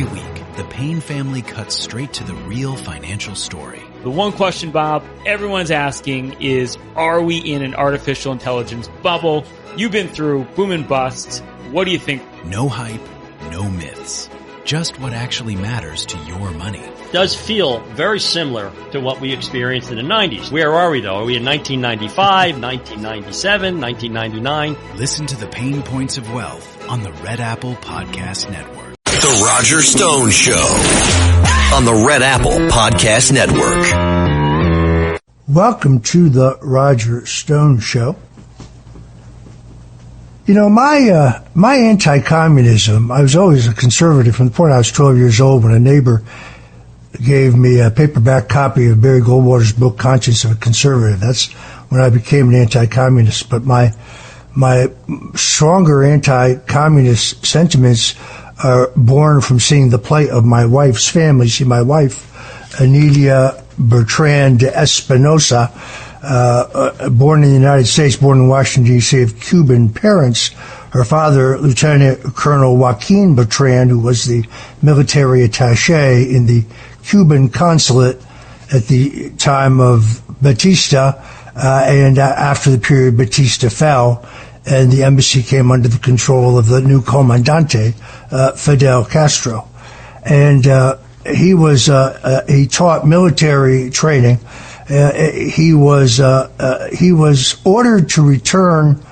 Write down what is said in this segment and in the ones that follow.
Every week, the Payne family cuts straight to the real financial story. The one question, Bob, everyone's asking is, are we in an artificial intelligence bubble? You've been through boom and bust. What do you think? No hype, no myths. Just what actually matters to your money. Does feel very similar to what we experienced in the 90s. Where are we, though? Are we in 1995, 1997, 1999? Listen to the Pain Points of Wealth on the Red Apple Podcast Network. The Roger Stone Show on the Red Apple Podcast Network. Welcome to the Roger Stone Show. You know, my anti-communism, I was always a conservative from the point I was 12 years old when a neighbor gave me a paperback copy of Barry Goldwater's book, Conscience of a Conservative. That's when I became an anti-communist. But my stronger anti-communist sentiments are born from seeing the plight of my wife's family. See, my wife, Anilia Bertrand de Espinosa, born in the United States, born in Washington, D.C., of Cuban parents. Her father, Lieutenant Colonel Joaquin Bertrand, who was the military attaché in the Cuban consulate at the time of Batista, and after the period Batista fell, and the embassy came under the control of the new comandante, Fidel Castro. And he taught military training. He was ordered to return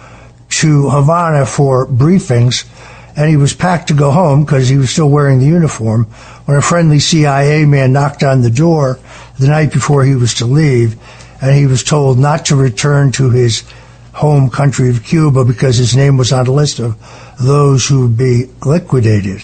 to Havana for briefings, and he was packed to go home because he was still wearing the uniform when a friendly CIA man knocked on the door the night before he was to leave, and he was told not to return to his home country of Cuba because his name was on a list of those who would be eliminated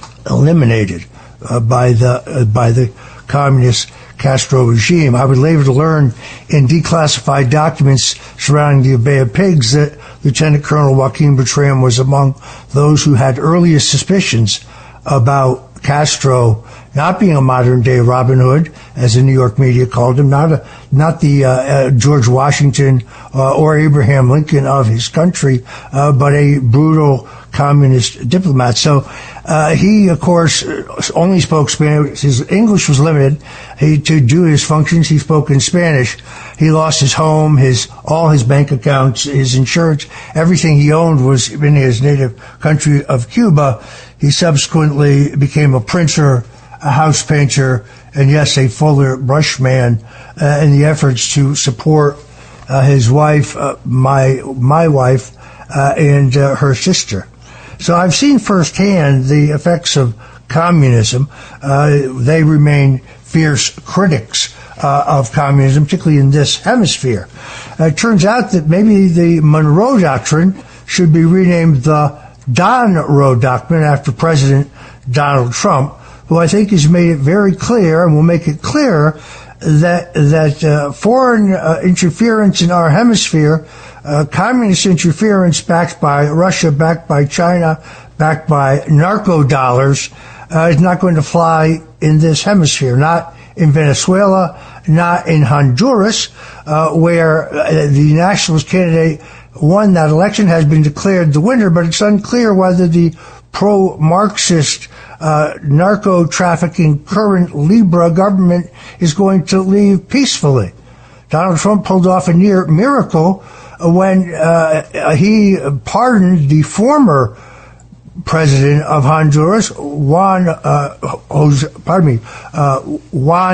by the communist Castro regime. I would later learn in declassified documents surrounding the Bay of Pigs that Lieutenant Colonel Joaquin Bertrand was among those who had earliest suspicions about Castro not being a modern-day Robin Hood, as the New York media called him, not the George Washington or Abraham Lincoln of his country, but a brutal communist diplomat. So he, of course, only spoke Spanish. His English was limited. To do his functions, he spoke in Spanish. He lost his home, all his bank accounts, his insurance, everything he owned was in his native country of Cuba. He subsequently became a printer, a house painter, and yes, a fuller brushman in the efforts to support his wife, my wife, and her sister. So I've seen firsthand the effects of communism. They remain fierce critics of communism, particularly in this hemisphere. It turns out that maybe the Monroe Doctrine should be renamed the Don-Roe Doctrine after President Donald Trump, who I think has made it very clear and will make it clearer that foreign interference in our hemisphere, communist interference backed by Russia, backed by China, backed by narco dollars, is not going to fly in this hemisphere, not in Venezuela, not in Honduras, where the nationalist candidate won that election, has been declared the winner, but it's unclear whether the pro-Marxist narco-trafficking current Libra government is going to leave peacefully. Donald Trump pulled off a near miracle when he pardoned the former president of Honduras, Juan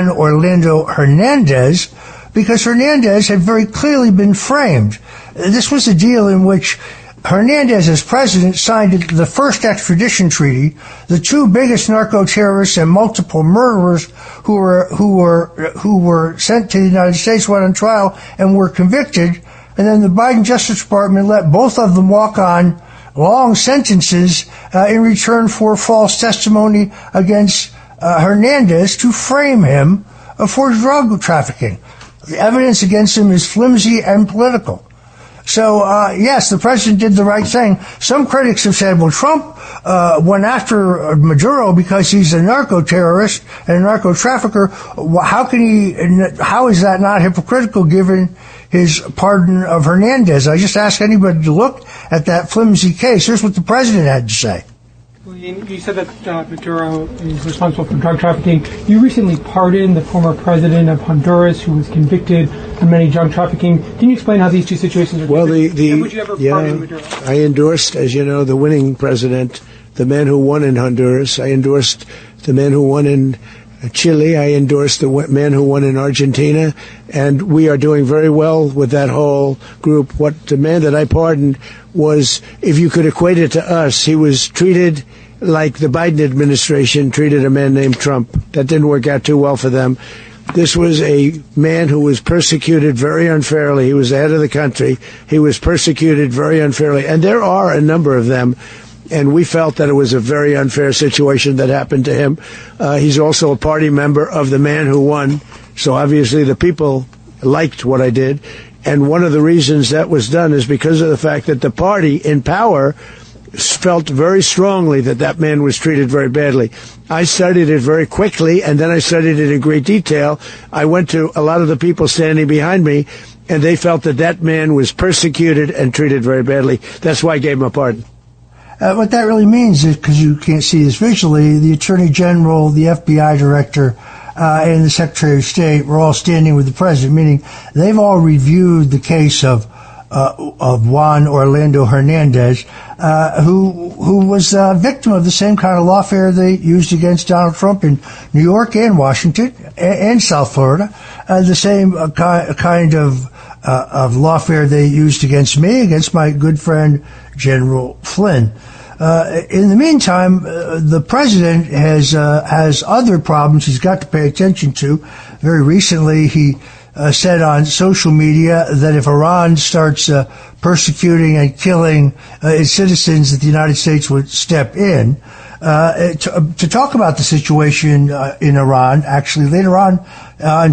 Orlando Hernandez, because Hernandez had very clearly been framed. This was a deal in which Hernandez, as president, signed the first extradition treaty. The two biggest narco-terrorists and multiple murderers who were sent to the United States went on trial and were convicted. And then the Biden Justice Department let both of them walk on long sentences in return for false testimony against Hernandez to frame him for drug trafficking. The evidence against him is flimsy and political. So, yes, the president did the right thing. Some critics have said, well, Trump went after Maduro because he's a narco-terrorist and a narco-trafficker. How is that not hypocritical given his pardon of Hernandez? I just ask anybody to look at that flimsy case. Here's what the president had to say. You said that Maduro is responsible for drug trafficking. You recently pardoned the former president of Honduras, who was convicted of many drug trafficking. Can you explain how these two situations are different? And would you ever pardon Maduro? I endorsed, as you know, the winning president, the man who won in Honduras. I endorsed the man who won in Chile. I endorsed the man who won in Argentina. And we are doing very well with that whole group. What the man that I pardoned was, if you could equate it to us, he was treated like the Biden administration treated a man named Trump. That didn't work out too well for them. This was a man who was persecuted very unfairly. He was the head of the country. He was persecuted very unfairly. And there are a number of them. And we felt that it was a very unfair situation that happened to him. He's also a party member of the man who won. So obviously the people liked what I did. And one of the reasons that was done is because of the fact that the party in power felt very strongly that that man was treated very badly. I studied it very quickly, and then I studied it in great detail. I went to a lot of the people standing behind me, and they felt that that man was persecuted and treated very badly. That's why I gave him a pardon. What that really means is, because you can't see this visually, the Attorney General, the FBI Director, and the Secretary of State were all standing with the President, meaning they've all reviewed the case of Juan Orlando Hernandez, who was a victim of the same kind of lawfare they used against Donald Trump in New York and Washington and South Florida, the same kind of lawfare they used against me, against my good friend General Flynn. In the meantime, the president has other problems he's got to pay attention to. Very recently, he said on social media that if Iran starts persecuting and killing its citizens, that the United States would step in. To talk about the situation in Iran, actually later on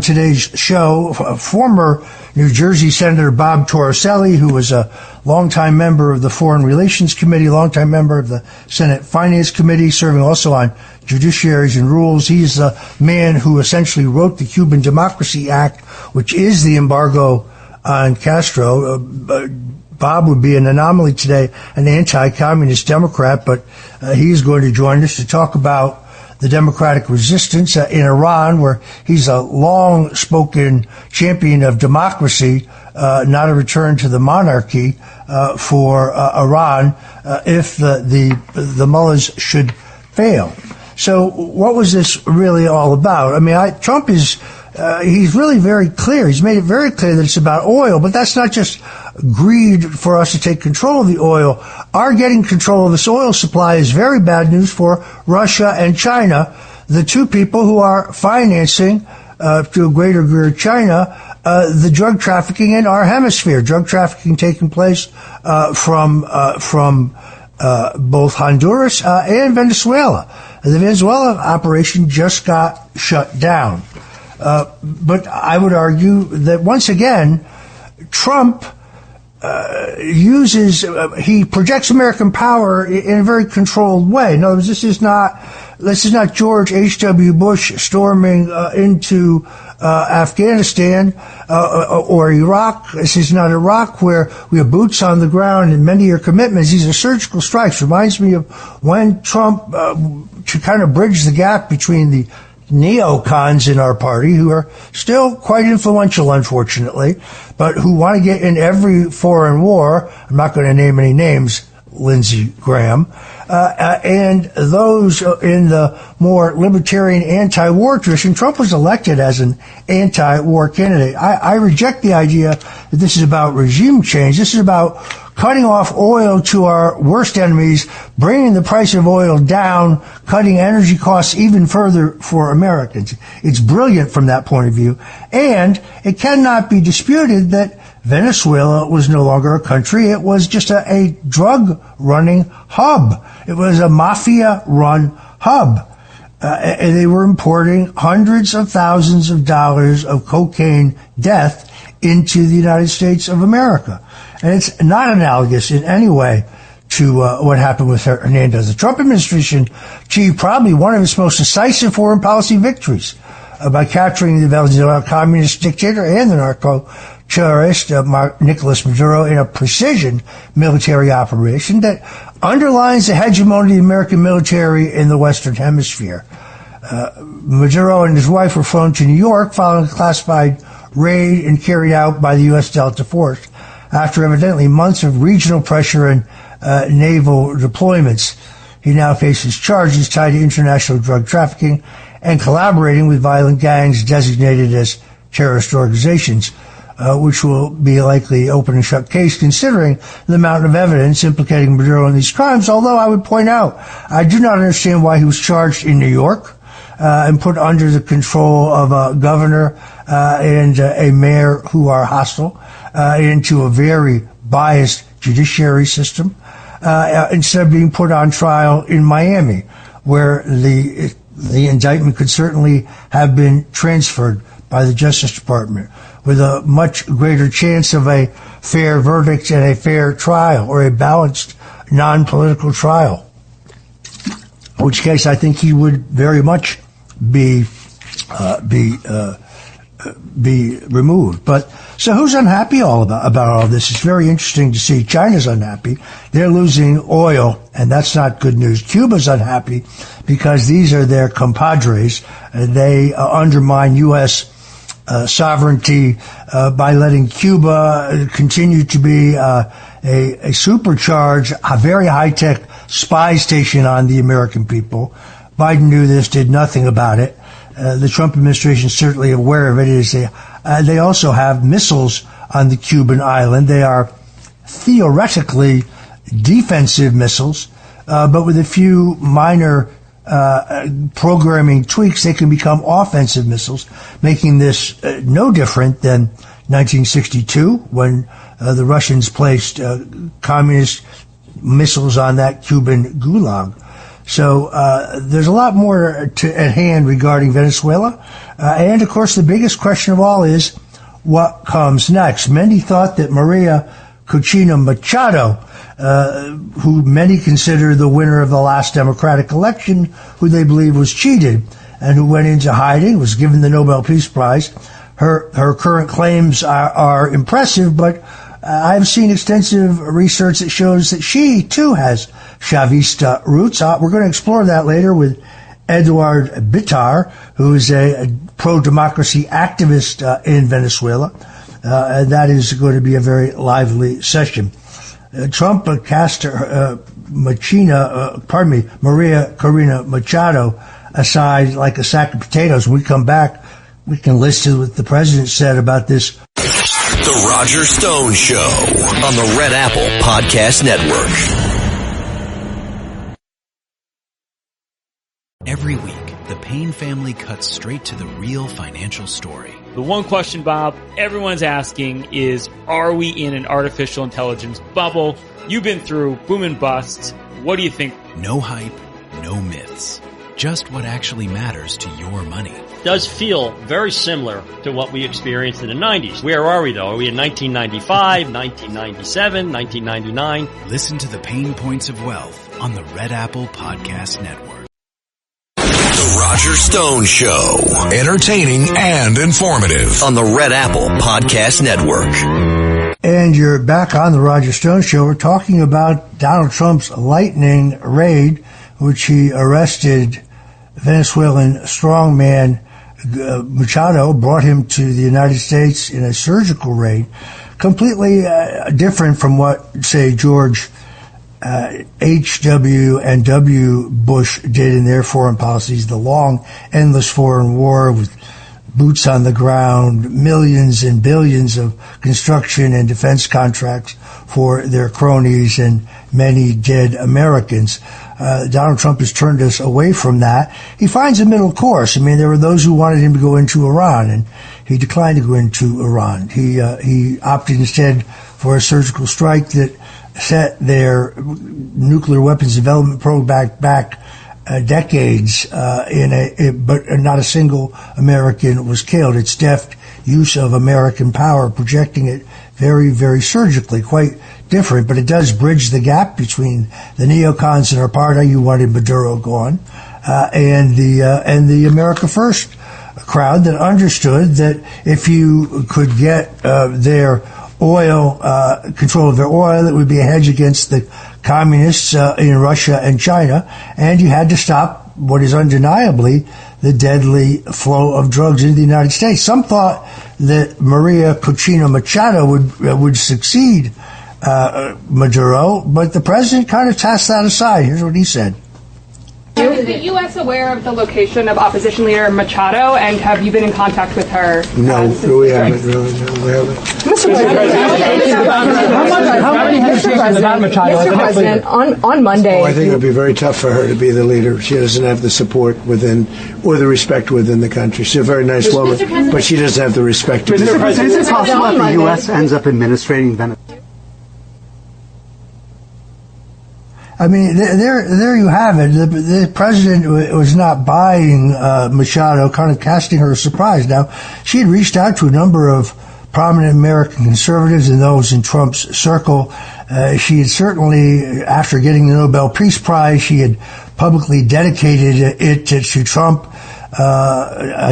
today's show, former New Jersey Senator Bob Torricelli, who was a longtime member of the Foreign Relations Committee, longtime member of the Senate Finance Committee, serving also on judiciaries and rules. He's the man who essentially wrote the Cuban Democracy Act, which is the embargo on Castro. Bob would be an anomaly today, an anti-communist Democrat, but he's going to join us to talk about the democratic resistance in Iran, where he's a long-spoken champion of democracy, not a return to the monarchy for Iran if the mullahs should fail. So what was this really all about? I mean, Trump is... he's really very clear. He's made it very clear that it's about oil, but that's not just greed for us to take control of the oil. Our getting control of this oil supply is very bad news for Russia and China, the two people who are financing, to a greater degree, China, the drug trafficking in our hemisphere. Drug trafficking taking place from both Honduras and Venezuela. The Venezuela operation just got shut down. But I would argue that once again, Trump he projects American power in a very controlled way. In other words, this is not George H.W. Bush storming into Afghanistan or Iraq. This is not Iraq, where we have boots on the ground and many are commitments. These are surgical strikes. Reminds me of when Trump, to kind of bridge the gap between the neocons in our party, who are still quite influential, unfortunately, but who want to get in every foreign war. I'm not going to name any names, Lindsey Graham, and those in the more libertarian anti-war tradition. Trump was elected as an anti-war candidate. I reject the idea that this is about regime change. This is about cutting off oil to our worst enemies, bringing the price of oil down, cutting energy costs even further for Americans. It's brilliant from that point of view. And it cannot be disputed that Venezuela was no longer a country. It was just a drug-running hub. It was a mafia-run hub. And they were importing hundreds of thousands of dollars of cocaine death into the United States of America. And it's not analogous in any way to what happened with Hernandez. The Trump administration achieved probably one of its most decisive foreign policy victories by capturing the Venezuelan communist dictator and the narco terrorist, Nicolás Maduro, in a precision military operation that underlines the hegemony of the American military in the Western Hemisphere. Maduro and his wife were flown to New York following a classified raid and carried out by the U.S. Delta Force after evidently months of regional pressure and naval deployments. He now faces charges tied to international drug trafficking and collaborating with violent gangs designated as terrorist organizations, which will be a likely open and shut case considering the amount of evidence implicating Maduro in these crimes, although I would point out, I do not understand why he was charged in New York and put under the control of a governor and a mayor who are hostile into a very biased judiciary system instead of being put on trial in Miami, where the indictment could certainly have been transferred by the Justice Department with a much greater chance of a fair verdict and a fair trial, or a balanced, non-political trial. In which case, I think he would very much be removed. But so who's unhappy about all of this? It's very interesting to see. China's unhappy. They're losing oil, and that's not good news. Cuba's unhappy because these are their compadres. They undermine U.S. Sovereignty by letting Cuba continue to be a supercharged, a very high-tech spy station on the American people. Biden knew this, did nothing about it. The Trump administration is certainly aware of it. They also have missiles on the Cuban island. They are theoretically defensive missiles, but with a few minor programming tweaks, they can become offensive missiles, making this no different than 1962 when the Russians placed communist missiles on that Cuban gulag. So there's a lot more at hand regarding Venezuela. And, of course, the biggest question of all is what comes next. Many thought that Maria Corina Machado, who many consider the winner of the last Democratic election, who they believe was cheated and who went into hiding, was given the Nobel Peace Prize. Her current claims are impressive, but I've seen extensive research that shows that she, too, has Chavista roots. We're going to explore that later with Eduard Bitar, who is a pro-democracy activist in Venezuela. And that is going to be a very lively session. Trump cast Maria Corina Machado aside like a sack of potatoes. When we come back, we can listen to what the president said about this. The Roger Stone Show on the Red Apple Podcast Network. Every week, the Payne family cuts straight to the real financial story. The one question, Bob, everyone's asking is, are we in an artificial intelligence bubble? You've been through boom and bust. What do you think? No hype, no myths. Just what actually matters to your money. Does feel very similar to what we experienced in the 90s. Where are we, though? Are we in 1995, 1997, 1999? Listen to the Pain Points of Wealth on the Red Apple Podcast Network. The Roger Stone Show. Entertaining and informative on the Red Apple Podcast Network. And you're back on the Roger Stone Show. We're talking about Donald Trump's lightning raid, which he arrested Venezuelan strongman Machado, brought him to the United States in a surgical raid, completely different from what, say, George H.W. and W. Bush did in their foreign policies, the long, endless foreign war with boots on the ground, millions and billions of construction and defense contracts for their cronies and many dead Americans. Donald Trump has turned us away from that. He finds a middle course. I mean, there were those who wanted him to go into Iran, and he declined to go into Iran. He opted instead for a surgical strike that set their nuclear weapons development program back decades, but not a single American was killed. It's deft use of American power, projecting it very, very surgically, quite different, but it does bridge the gap between the neocons in our party who wanted Maduro gone, and the America First crowd that understood that if you could get their oil, control of their oil, it would be a hedge against the communists in Russia and China, and you had to stop what is undeniably the deadly flow of drugs into the United States. Some thought that Maria Corina Machado would succeed Maduro, but the president kind of tossed that aside. Here's what he said. Is the U.S. aware of the location of opposition leader Machado, and have you been in contact with her? No, we haven't. Really, no, we haven't. Mr. President, on Monday... I think it would be very tough for her to be the leader. She doesn't have the support within, or the respect within the country. She's a very nice woman, but she doesn't have the respect. Mr. President, is it possible that the U.S. ends up administrating Venezuela? I mean, there you have it. The president was not buying Machado, kind of casting her a surprise. Now, she had reached out to a number of prominent American conservatives and those in Trump's circle. She had certainly, after getting the Nobel Peace Prize, she had publicly dedicated it to Trump.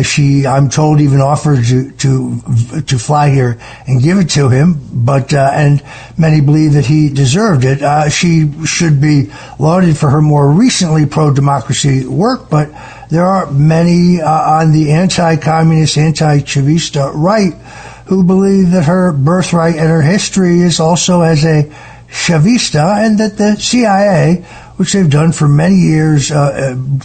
She, I'm told, even offered to fly here and give it to him, but and many believe that he deserved it. She should be lauded for her more recently pro-democracy work, but there are many on the anti-communist, anti-Chavista right who believe that her birthright and her history is also as a Chavista, and that the CIA, which they've done for many years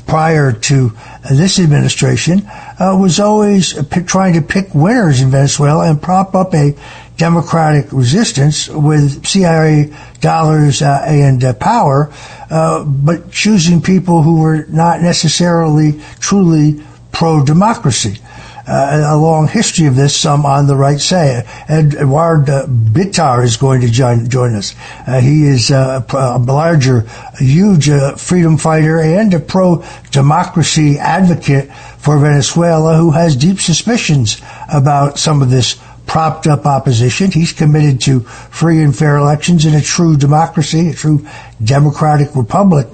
prior to this administration, was always trying to pick winners in Venezuela and prop up a democratic resistance with CIA dollars and power, but choosing people who were not necessarily truly pro-democracy. A long history of this, some on the right say. Eduard Bitar is going to join us. He is a larger, huge freedom fighter and a pro-democracy advocate for Venezuela who has deep suspicions about some of this propped up opposition. He's committed to free and fair elections in a true democracy, a true democratic republic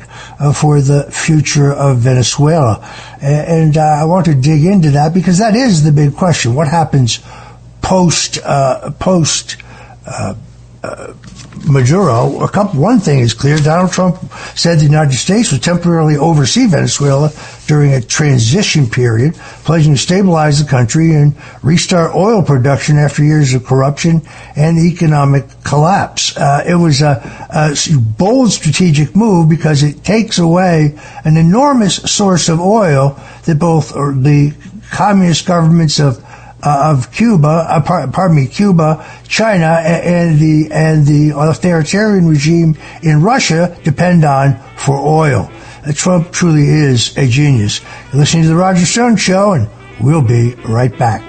for the future of Venezuela. And I want to dig into that because that is the big question. What happens post Maduro? One thing is clear. Donald Trump said the United States would temporarily oversee Venezuela during a transition period, pledging to stabilize the country and restart oil production after years of corruption and economic collapse. It was a bold strategic move because it takes away an enormous source of oil that both the communist governments of Cuba, Cuba, China, and the authoritarian regime in Russia depend on for oil. Trump truly is a genius. You're listening to The Roger Stone Show, and we'll be right back.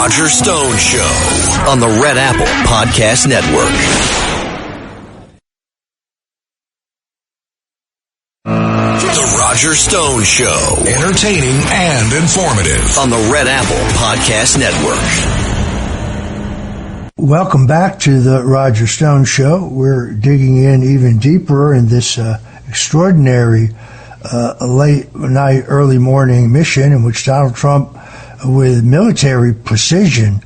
Roger Stone Show on the Red Apple Podcast Network. The Roger Stone Show, entertaining and informative on the Red Apple Podcast Network. Welcome back to the Roger Stone Show. We're digging in even deeper in this extraordinary late night, early morning mission in which Donald Trump, with military precision,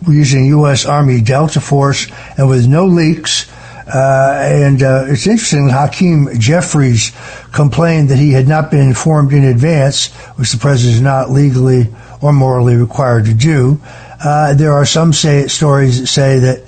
using U.S. Army Delta Force and with no leaks. It's interesting, Hakeem Jeffries complained that he had not been informed in advance, which the president is not legally or morally required to do. There are some stories that say that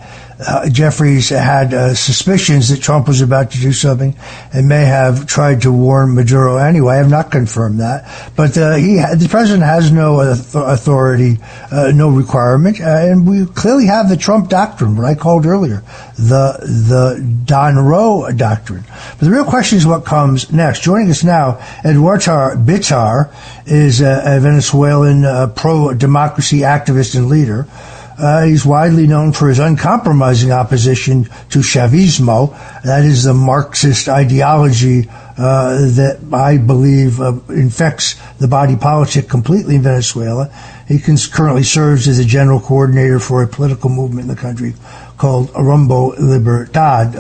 Jeffries had suspicions that Trump was about to do something and may have tried to warn Maduro anyway. I have not confirmed that. But the president has no authority, no requirement, and we clearly have the Trump doctrine, what I called earlier, the Don Roe doctrine. But the real question is what comes next. Joining us now, Eduard Bitar is a Venezuelan pro-democracy activist and leader. He's widely known for his uncompromising opposition to Chavismo. That is the Marxist ideology that I believe infects the body politic completely in Venezuela. He currently serves as a general coordinator for a political movement in the country called Rumbo Libertad.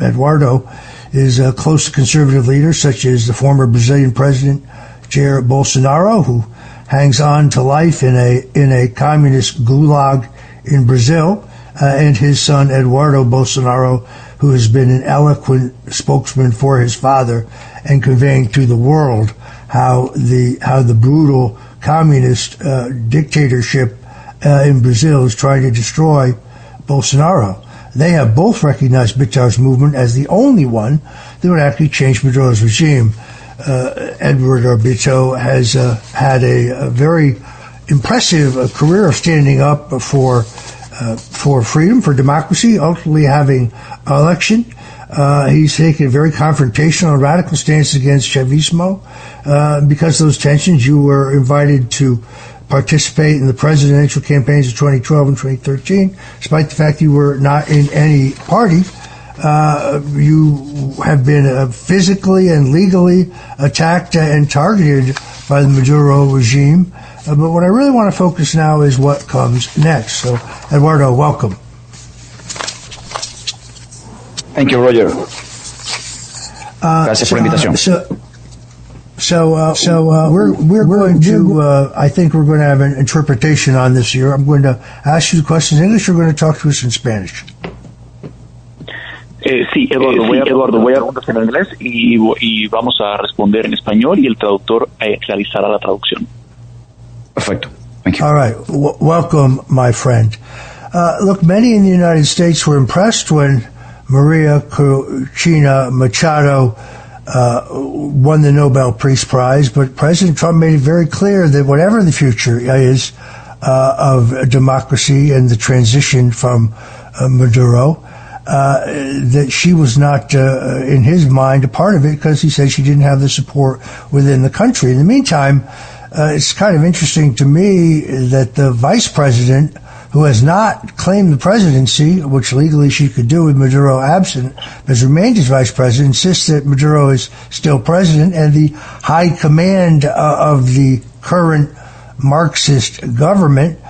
Eduardo is close to conservative leaders such as the former Brazilian president Jair Bolsonaro, who hangs on to life in a communist gulag in Brazil, and his son Eduardo Bolsonaro, who has been an eloquent spokesman for his father and conveying to the world how the brutal communist dictatorship in Brazil is trying to destroy Bolsonaro. They have both recognized Bitar's movement as the only one that would actually change Maduro's regime. Eduardo Bito has had a very impressive career of standing up for freedom, for democracy, ultimately having an election. He's taken a very confrontational and radical stance against Chavismo. Because of those tensions, you were invited to participate in the presidential campaigns of 2012 and 2013, despite the fact you were not in any party. You have been physically and legally attacked and targeted by the Maduro regime. But what I really want to focus now is what comes next. So, Eduardo, welcome. Thank you, Roger. Gracias por la invitación. So we're going to, I think we're going to have an interpretation on this here. I'm going to ask you the questions in English. You're going to talk to us in Spanish. Sí, Eduardo, voy a responder en inglés y vamos a responder en español y el traductor realizará la traducción. Perfecto. Thank you. All right. Welcome, my friend. Look, many in the United States were impressed when Maria Corina Machado won the Nobel Peace Prize, but President Trump made it very clear that whatever the future is of democracy and the transition from Maduro, that she was not, in his mind, a part of it because he said she didn't have the support within the country. In the meantime, it's kind of interesting to me that the vice president, who has not claimed the presidency, which legally she could do with Maduro absent, has remained as vice president, insists that Maduro is still president, and the high command of the current Marxist government,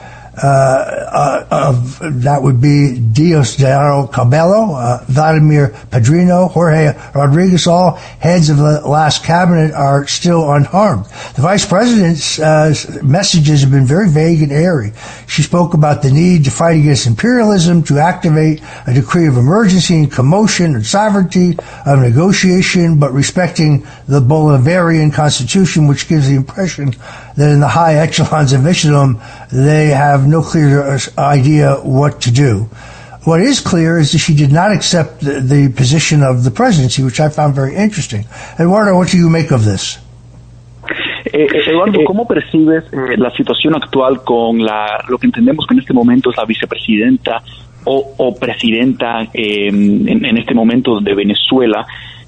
that would be Diosdado Cabello, Vladimir Padrino, Jorge Rodriguez, all heads of the last cabinet are still unharmed. The vice president's messages have been very vague and airy. She spoke about the need to fight against imperialism, to activate a decree of emergency and commotion and sovereignty of negotiation, but respecting the Bolivarian constitution, which gives the impression that in the high echelons of Islam, they have no clear idea what to do. What is clear is that she did not accept the position of the presidency, which I found very interesting. Eduardo, what do you make of this? Eduardo, ¿cómo percibes la situación actual con lo que entendemos que en este momento es la vicepresidenta o presidenta en este momento de Venezuela,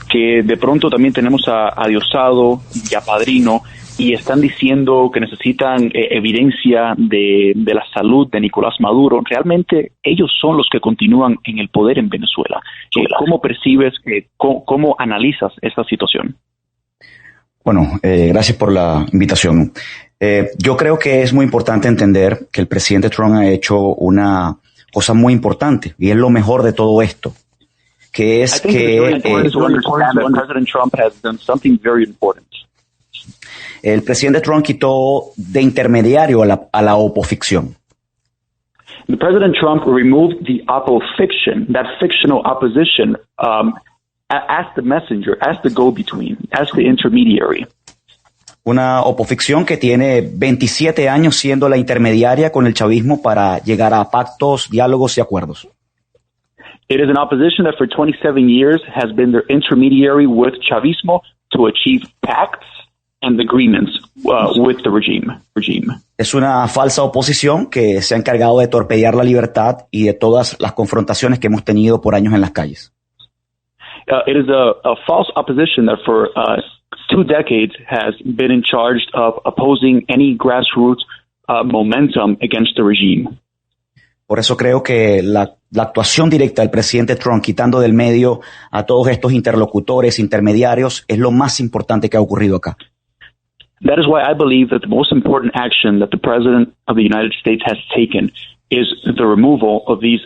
que de pronto también tenemos a Diosdado y a Padrino, y están diciendo que necesitan evidencia de la salud de Nicolás Maduro? Realmente ellos son los que continúan en el poder en Venezuela. ¿Cómo percibes, cómo analizas esta situación? Bueno, gracias por la invitación. Yo creo que es muy importante entender que el presidente Trump ha hecho una cosa muy importante, y es lo mejor de todo esto, que es que President Trump has done something very important. El presidente Trump quitó de intermediario a la oposición. The President Trump removed the opposition, that fictional opposition, as the messenger, as the go-between, as the intermediary. Una oposición que tiene 27 años siendo la intermediaria con el chavismo para llegar a pactos, diálogos y acuerdos. It is an opposition that for 27 years has been their intermediary with Chavismo to achieve pacts and agreements with the regime. Es una falsa oposición que se ha encargado de torpedear la libertad y de todas las confrontaciones que hemos tenido por años en las calles. It is a false opposition that for 2 decades has been in charge of opposing any grassroots momentum against the regime. Por eso creo que la actuación directa del presidente Trump, quitando del medio a todos estos interlocutores, intermediarios, es lo más importante que ha ocurrido acá. That is why I believe that the most important action that the President of the United States has taken is the removal of these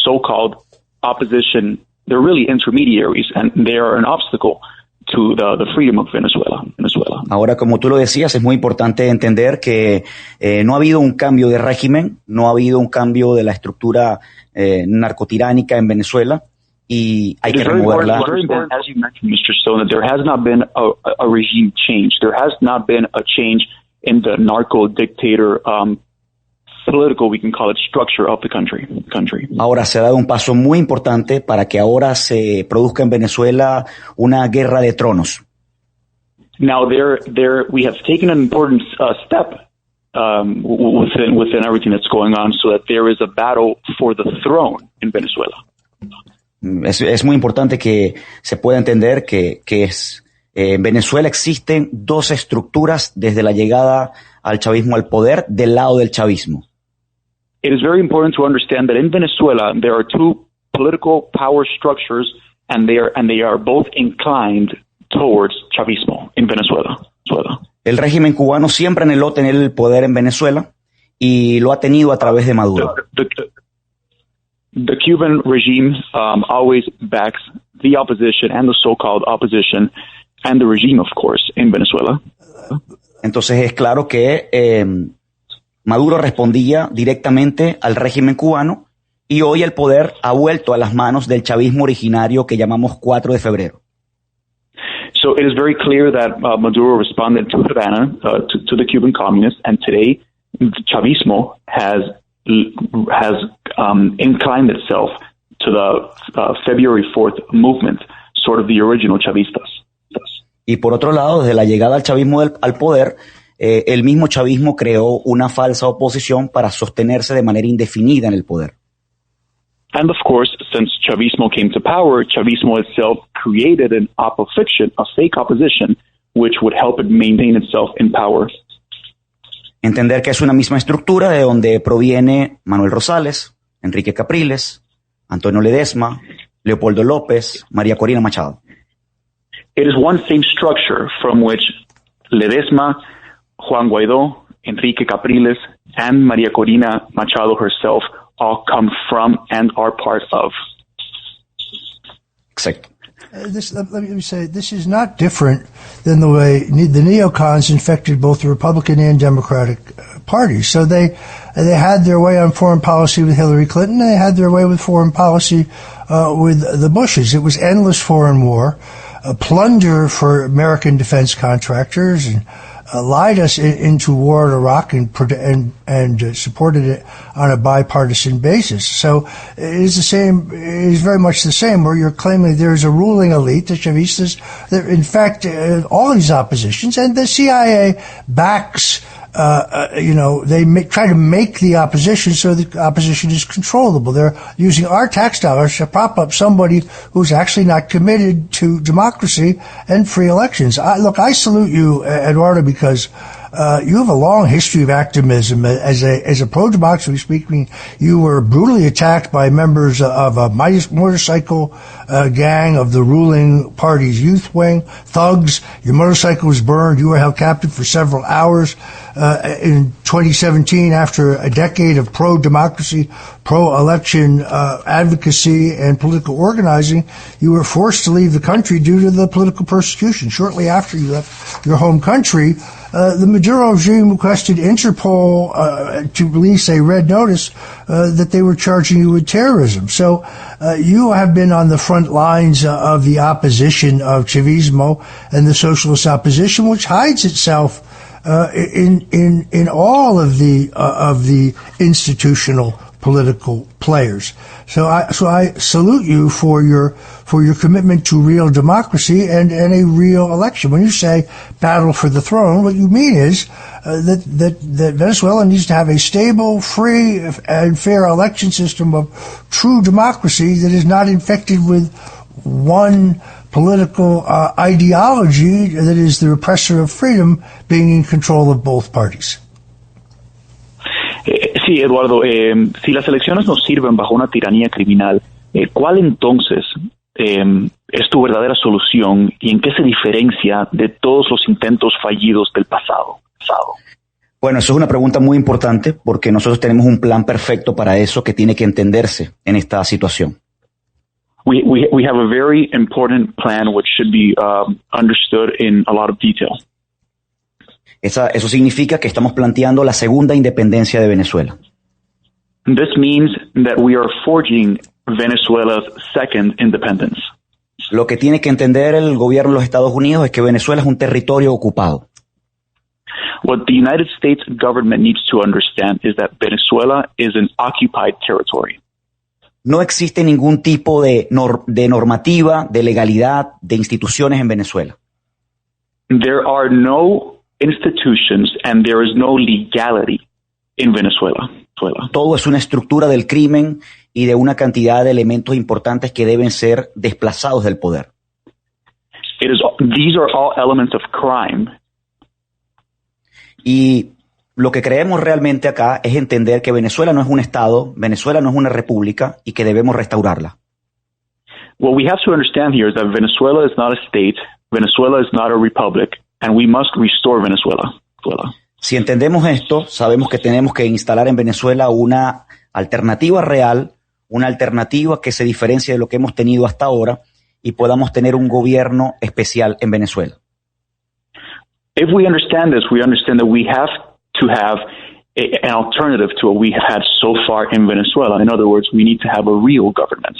so-called opposition. They're really intermediaries, and they are an obstacle to the freedom of Venezuela. Ahora, como tú lo decías, es muy importante entender que no ha habido un cambio de régimen, no ha habido un cambio de la estructura narcotiránica en Venezuela, y hay que removerla. As you mentioned, Mr. Stone, that there has not been a regime change. There has not been a change in the narco-dictator political, we can call it, structure of the country. Ahora se ha dado un paso muy importante para que ahora se produzca en Venezuela una guerra de tronos. Now we have taken an important step within everything that's going on, so that there is a battle for the throne in Venezuela. Es muy importante que se pueda entender que en Venezuela existen dos estructuras desde la llegada al chavismo al poder del lado del chavismo. It is very important to understand that in Venezuela there are two political power structures, and they are both inclined towards chavismo in Venezuela. El régimen cubano siempre anheló tener el poder en Venezuela y lo ha tenido a través de Maduro. The Cuban regime always backs the opposition and the so-called opposition and the regime, of course, in Venezuela. Entonces es claro que Maduro respondía directamente al régimen cubano, y hoy el poder ha vuelto a las manos del chavismo originario que llamamos 4 de febrero. So it is very clear that Maduro responded to Havana, to the Cuban communists, and today chavismo has inclined itself to the February 4th movement, sort of the original chavistas. Y por otro lado, desde la llegada al chavismo al poder, el mismo chavismo creó una falsa oposición para sostenerse de manera indefinida en el poder. And of course, since chavismo came to power, chavismo itself created an opposition, a fake opposition, which would help it maintain itself in power. Entender que es una misma estructura de donde proviene Manuel Rosales, Enrique Capriles, Antonio Ledesma, Leopoldo López, María Corina Machado. It is one same structure from which Ledesma, Juan Guaidó, Enrique Capriles, and María Corina Machado herself all come from and are part of. Exacto. Let me say, this is not different than the way the neocons infected both the Republican and Democratic parties. So they had their way on foreign policy with Hillary Clinton, and they had their way with foreign policy with the Bushes. It was endless foreign war, plunder for American defense contractors, and lied us into war in Iraq and supported it on a bipartisan basis. So it is the same. It is very much the same. Where you're claiming there is a ruling elite, the Chavistas. In fact, all these oppositions, and the CIA backs. They try to make the opposition so the opposition is controllable. They're using our tax dollars to prop up somebody who's actually not committed to democracy and free elections. I salute you, Eduardo, because you have a long history of activism. As a pro-democracy speaking, you were brutally attacked by members of a motorcycle gang of the ruling party's youth wing, thugs. Your motorcycle was burned. You were held captive for several hours. In 2017, after a decade of pro-democracy, pro-election advocacy and political organizing, you were forced to leave the country due to the political persecution. Shortly after you left your home country, the Maduro regime requested Interpol to release a red notice that they were charging you with terrorism. So you have been on the front lines of the opposition of Chavismo and the socialist opposition, which hides itself in all of the institutional political players. So I salute you for your commitment to real democracy and a real election. When you say battle for the throne, what you mean is that Venezuela needs to have a stable, free, and fair election system of true democracy that is not infected with one political ideology that is the repressor of freedom being in control of both parties. Sí, Eduardo, si las elecciones nos sirven bajo una tiranía criminal, ¿cuál entonces es tu verdadera solución y en qué se diferencia de todos los intentos fallidos del pasado? Bueno, eso es una pregunta muy importante porque nosotros tenemos un plan perfecto para eso que tiene que entenderse en esta situación. We have a very important plan which should be understood in a lot of detail. Eso significa que estamos planteando la segunda independencia de Venezuela. This means that we are forging Venezuela's second independence. Lo que tiene que entender el gobierno de los Estados Unidos es que Venezuela es un territorio ocupado. What the United States government needs to understand is that Venezuela is an occupied territory. No existe ningún tipo de normativa, de legalidad, de instituciones en Venezuela. There are no institutions and there is no legality in Venezuela. Todo es una estructura del crimen y de una cantidad de elementos importantes que deben ser desplazados del poder. These are all elements of crime. Y lo que creemos realmente acá es entender que Venezuela no es un estado, Venezuela no es una república y que debemos restaurarla. What we have to understand here is that Venezuela is not a state, Venezuela is not a republic, and we must restore Venezuela. Si entendemos esto, sabemos que tenemos que instalar en Venezuela una alternativa real, una alternativa que se diferencie de lo que hemos tenido hasta ahora y podamos tener un gobierno especial en Venezuela. If we understand this, we understand that we have to have an alternative to what we have had so far in Venezuela. In other words, we need to have a real government.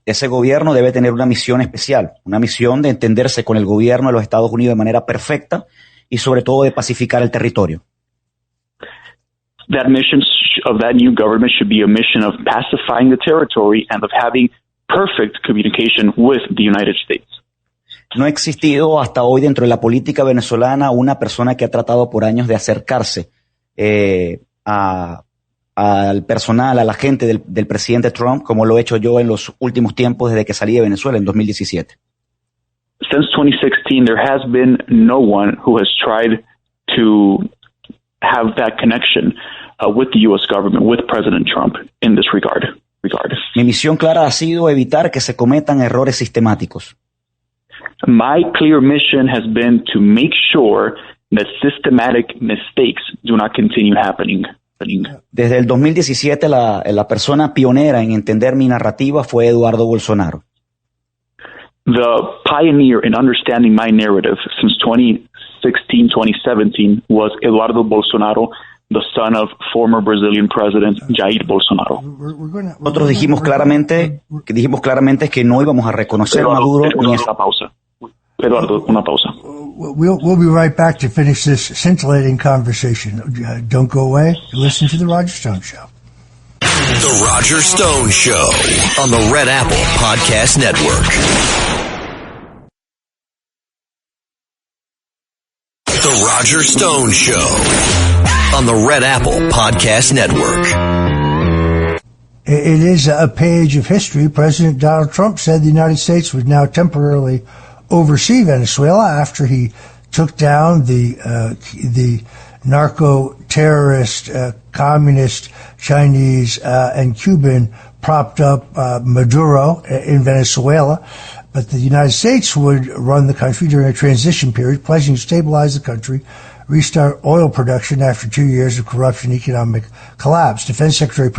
Ese gobierno debe tener una misión especial, una misión de entenderse con el gobierno de los Estados Unidos de manera perfecta y sobre todo de pacificar el territorio. That mission of that new government should be a mission of pacifying the territory and of having perfect communication with the United States. No ha existido hasta hoy dentro de la política venezolana una persona que ha tratado por años de acercarse al personal, a la gente del presidente Trump, como lo he hecho yo en los últimos tiempos desde que salí de Venezuela en 2017. Since 2016, there has been no one who has tried to have that connection with the U.S. government, with President Trump in this regard. Mi misión clara ha sido evitar que se cometan errores sistemáticos. My clear mission has been to make sure that systematic mistakes do not continue happening. Desde el 2017, la persona pionera en entender mi narrativa fue Eduardo Bolsonaro. The pioneer in understanding my narrative since 2016, 2017 was Eduardo Bolsonaro, the son of former Brazilian President Jair Bolsonaro. Nosotros dijimos claramente que no íbamos a reconocer a Maduro. Eduardo, una pausa. We'll be right back to finish this scintillating conversation. Don't go away. Listen to The Roger Stone Show. The Roger Stone Show on the Red Apple Podcast Network. The Roger Stone Show on the Red Apple Podcast Network. It is a page of history. President Donald Trump said the United States would now temporarily oversee Venezuela after he took down the narco-terrorist, communist, Chinese, and Cuban propped up Maduro in Venezuela. But the United States would run the country during a transition period, pledging to stabilize the country, restart oil production after 2 years of corruption and economic collapse. Defense Secretary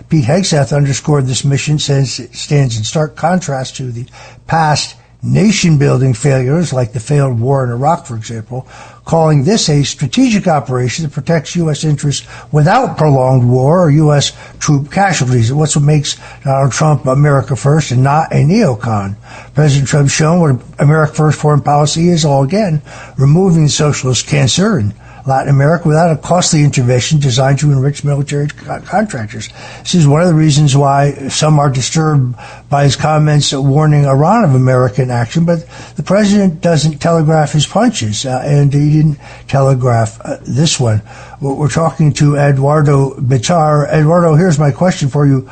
Pete Hegseth underscored this mission, says it stands in stark contrast to the past nation-building failures like the failed war in Iraq, for example, calling this a strategic operation that protects U.S. interests without prolonged war or U.S. troop casualties. What's what makes Donald Trump America First and not a neocon. President Trump's shown what America First foreign policy is all again, removing the socialist cancer in Latin America without a costly intervention designed to enrich military contractors. This is one of the reasons why some are disturbed by his comments warning Iran of American action, but the president doesn't telegraph his punches, and he didn't telegraph this one. We're talking to Eduardo Bitar. Eduardo, here's my question for you.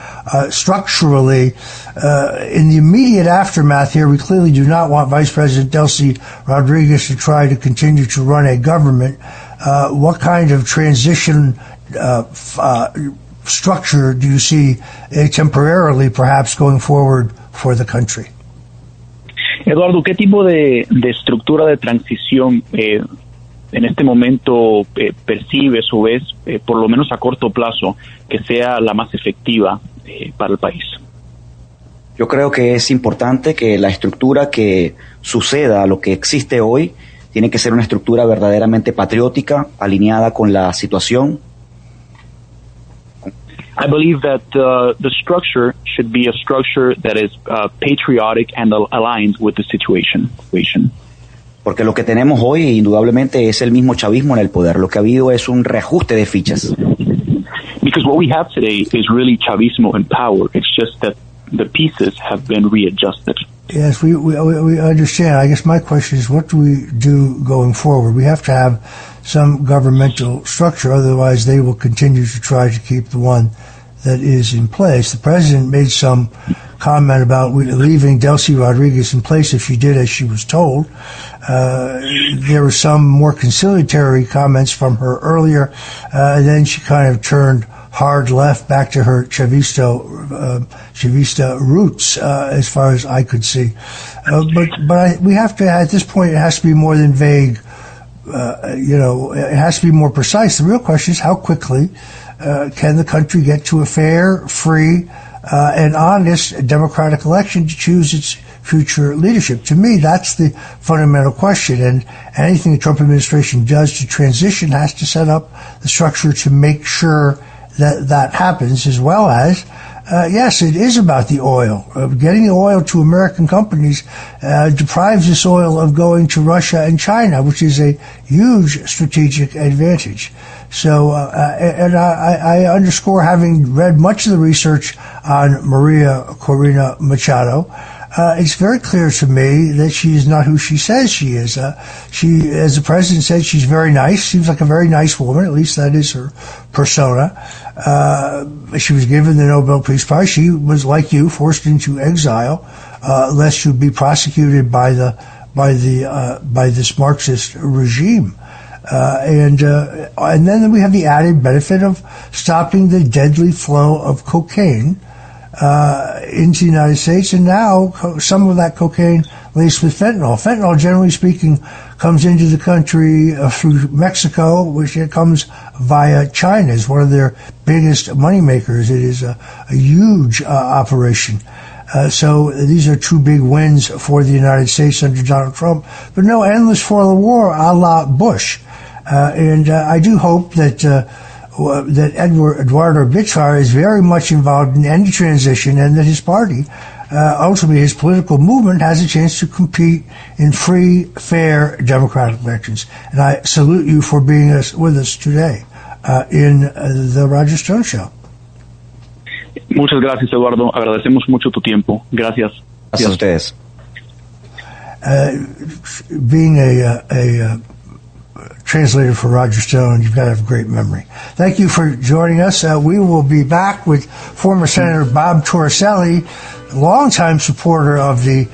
Structurally, in the immediate aftermath here, we clearly do not want Vice President Delcy Rodriguez to try to continue to run a government. What kind of transition structure do you see temporarily, perhaps, going forward for the country? Eduardo, ¿qué tipo de estructura de transición en este momento percibes o ves, por lo menos a corto plazo, que sea la más efectiva para el país? Yo creo que es importante que la estructura que suceda a lo que existe hoy tiene que ser una estructura verdaderamente patriótica, alineada con la situación. I believe that the structure should be a structure that is patriotic and aligned with the situation. Porque lo que tenemos hoy indudablemente es el mismo chavismo en el poder. Lo que ha habido es un reajuste de fichas. Because what we have today is really chavismo in power. It's just that the pieces have been readjusted. Yes, we understand. I guess my question is, what do we do going forward? We have to have some governmental structure, otherwise they will continue to try to keep the one that is in place. The president made some comment about leaving Delcy Rodriguez in place if she did as she was told. There were some more conciliatory comments from her earlier, and then she kind of turned hard left back to her Chavista roots, as far as I could see. But we have to, at this point, it has to be more than vague. It has to be more precise. The real question is, how quickly can the country get to a fair, free, and honest democratic election to choose its future leadership? To me, that's the fundamental question, and anything the Trump administration does to transition has to set up the structure to make sure that happens, as well as, yes, it is about the oil. Getting the oil to American companies deprives this oil of going to Russia and China, which is a huge strategic advantage. So, and I underscore, having read much of the research on Maria Corina Machado, it's very clear to me that she is not who she says she is. She, as the president said, she's very nice. Seems like a very nice woman. At least that is her persona. She was given the Nobel Peace Prize. She was, like you, forced into exile, lest she would be prosecuted by this Marxist regime. And then we have the added benefit of stopping the deadly flow of cocaine into the United States, and now some of that cocaine laced with fentanyl. Fentanyl, generally speaking, comes into the country through Mexico, which it comes via China. It's one of their biggest moneymakers. It is a huge operation. So these are two big wins for the United States under Donald Trump, but no endless foreign war a la Bush. And I do hope that Eduardo Bichar is very much involved in any transition, and that his party, ultimately his political movement, has a chance to compete in free, fair, democratic elections. And I salute you for being with us today in the Roger Stone Show. Muchas gracias, Eduardo. Agradecemos mucho tu tiempo. Gracias. Gracias a ustedes. Being a translator for Roger Stone, you've got to have a great memory. Thank you for joining us. We will be back with former Senator Bob Torricelli, longtime supporter of the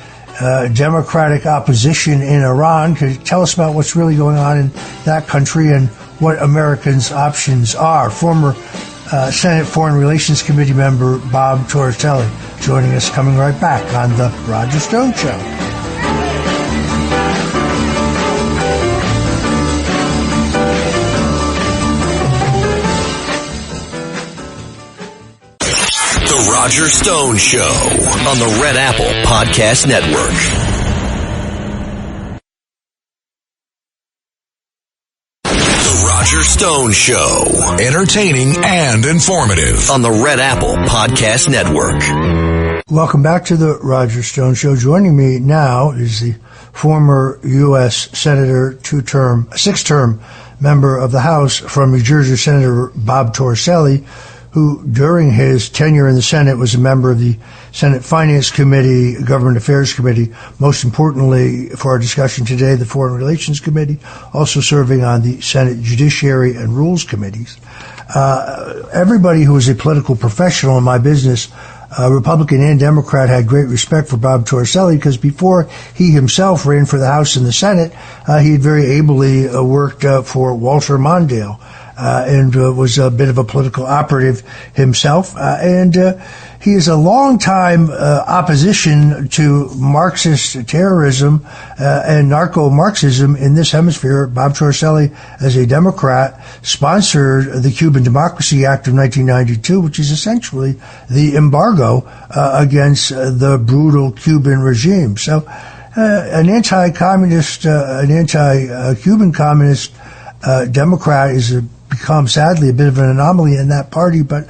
democratic opposition in Iran, to tell us about what's really going on in that country and what Americans' options are. Former Senate Foreign Relations Committee member Bob Torricelli joining us, coming right back on the Roger Stone Show. The Roger Stone Show on the Red Apple Podcast Network. The Roger Stone Show, entertaining and informative on the Red Apple Podcast Network. Welcome back to the Roger Stone Show. Joining me now is the former U.S. Senator, six-term member of the House from New Jersey, Senator Bob Torricelli, who during his tenure in the Senate was a member of the Senate Finance Committee, Government Affairs Committee, most importantly for our discussion today, the Foreign Relations Committee, also serving on the Senate Judiciary and Rules Committees. Everybody who is a political professional in my business, Republican and Democrat, had great respect for Bob Torricelli, because before he himself ran for the House and the Senate, he had very ably worked for Walter Mondale. and was a bit of a political operative himself. And he is a long-time opposition to Marxist terrorism and narco-Marxism in this hemisphere. Bob Torricelli, as a Democrat, sponsored the Cuban Democracy Act of 1992, which is essentially the embargo against the brutal Cuban regime. So an anti-communist, an anti-Cuban communist Democrat is become, sadly, a bit of an anomaly in that party, but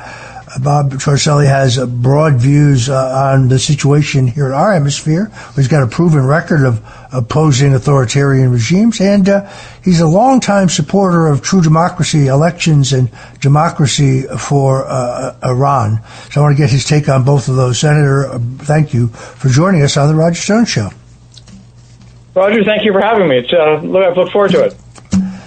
Bob Torricelli has broad views on the situation here in our hemisphere. He's got a proven record of opposing authoritarian regimes, and he's a longtime supporter of true democracy, elections, and democracy for Iran. So I want to get his take on both of those. Senator, thank you for joining us on the Roger Stone Show. Roger, thank you for having me. I look forward to it.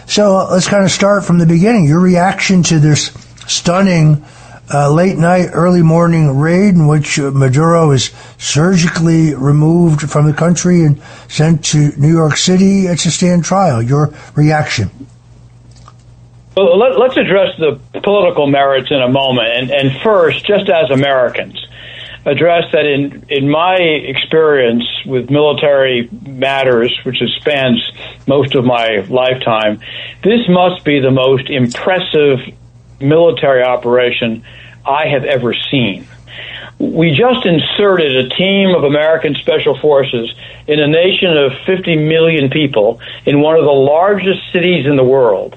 So let's kind of start from the beginning. Your reaction to this stunning late night, early morning raid in which Maduro is surgically removed from the country and sent to New York City to stand trial. Your reaction? Well, let's address the political merits in a moment. And first, just as Americans, address that in my experience with military matters, which spans most of my lifetime, this must be the most impressive military operation I have ever seen. We just inserted a team of American special forces in a nation of 50 million people in one of the largest cities in the world,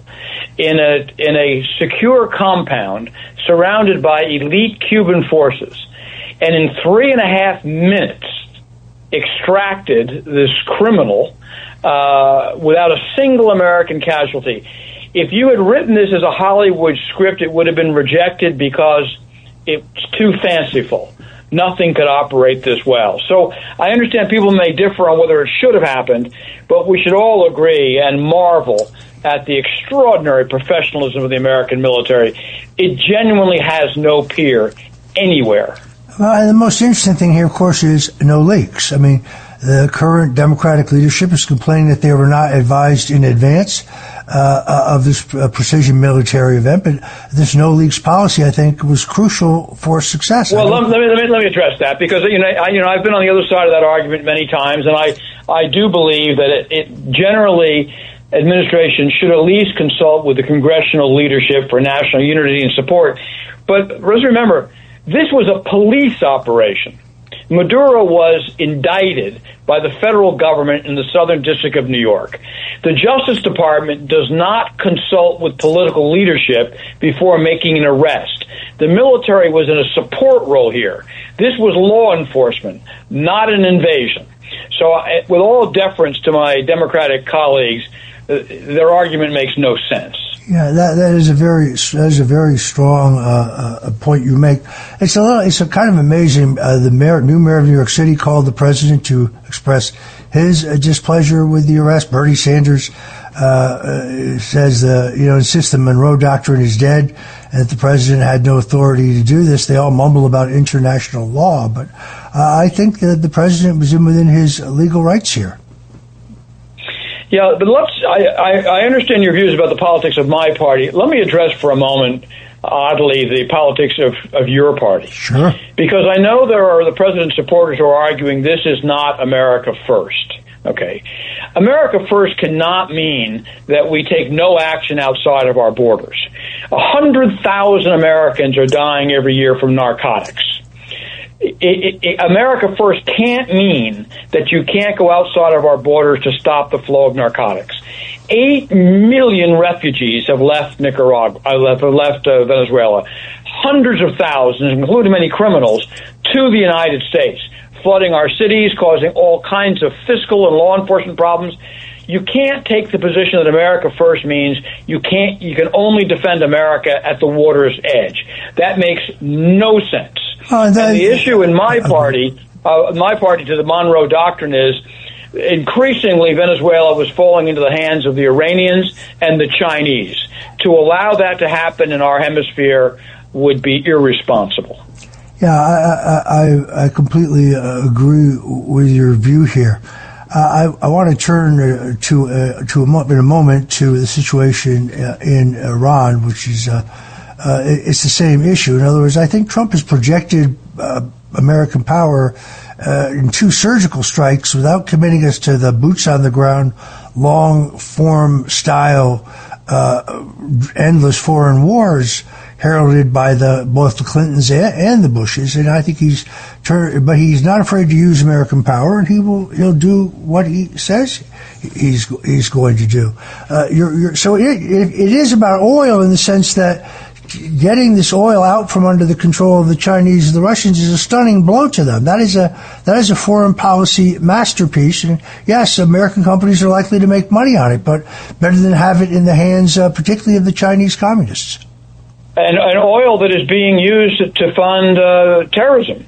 in a secure compound surrounded by elite Cuban forces, and in 3.5 minutes extracted this criminal without a single American casualty. If you had written this as a Hollywood script, it would have been rejected because it's too fanciful. Nothing could operate this well. So I understand people may differ on whether it should have happened, but we should all agree and marvel at the extraordinary professionalism of the American military. It genuinely has no peer anywhere. The most interesting thing here, of course, is no leaks. I mean, the current Democratic leadership is complaining that they were not advised in advance of this precision military event, but this no leaks policy, I think, was crucial for success. Well, let me address that, because I've been on the other side of that argument many times, and I do believe that it generally administration should at least consult with the congressional leadership for national unity and support. But let's remember, this was a police operation. Maduro was indicted by the federal government in the Southern District of New York. The Justice Department does not consult with political leadership before making an arrest. The military was in a support role here. This was law enforcement, not an invasion. So with all deference to my Democratic colleagues, their argument makes no sense. Yeah, that is a very strong point you make. It's a kind of amazing. The new mayor of New York City called the president to express his displeasure with the arrest. Bernie Sanders says insists the Monroe Doctrine is dead and that the president had no authority to do this. They all mumble about international law, but I think that the president was within his legal rights here. Yeah, but I understand your views about the politics of my party. Let me address for a moment, oddly, the politics of your party. Sure. Because I know there are the president's supporters who are arguing this is not America first. Okay. America first cannot mean that we take no action outside of our borders. 100,000 Americans are dying every year from narcotics. America first can't mean that you can't go outside of our borders to stop the flow of narcotics. 8 million refugees have left Venezuela. Hundreds of thousands, including many criminals, to the United States, flooding our cities, causing all kinds of fiscal and law enforcement problems. You can't take the position that America first means you can only defend America at the water's edge. That makes no sense. And the issue in my party to the Monroe Doctrine is increasingly Venezuela was falling into the hands of the Iranians and the Chinese. To allow that to happen in our hemisphere would be irresponsible. Yeah, I completely agree with your view here. I want to turn in a moment to the situation in Iran, which is it's the same issue. In other words, I think Trump has projected American power in 2 surgical strikes without committing us to the boots on the ground, long form style, endless foreign wars heralded by both the Clintons and the Bushes. And I think but he's not afraid to use American power, and he'll do what he says he's going to do. So it is about oil in the sense that getting this oil out from under the control of the Chinese and the Russians is a stunning blow to them. That is a foreign policy masterpiece. And yes, American companies are likely to make money on it, but better than have it in the hands, particularly of the Chinese communists. And oil that is being used to fund terrorism.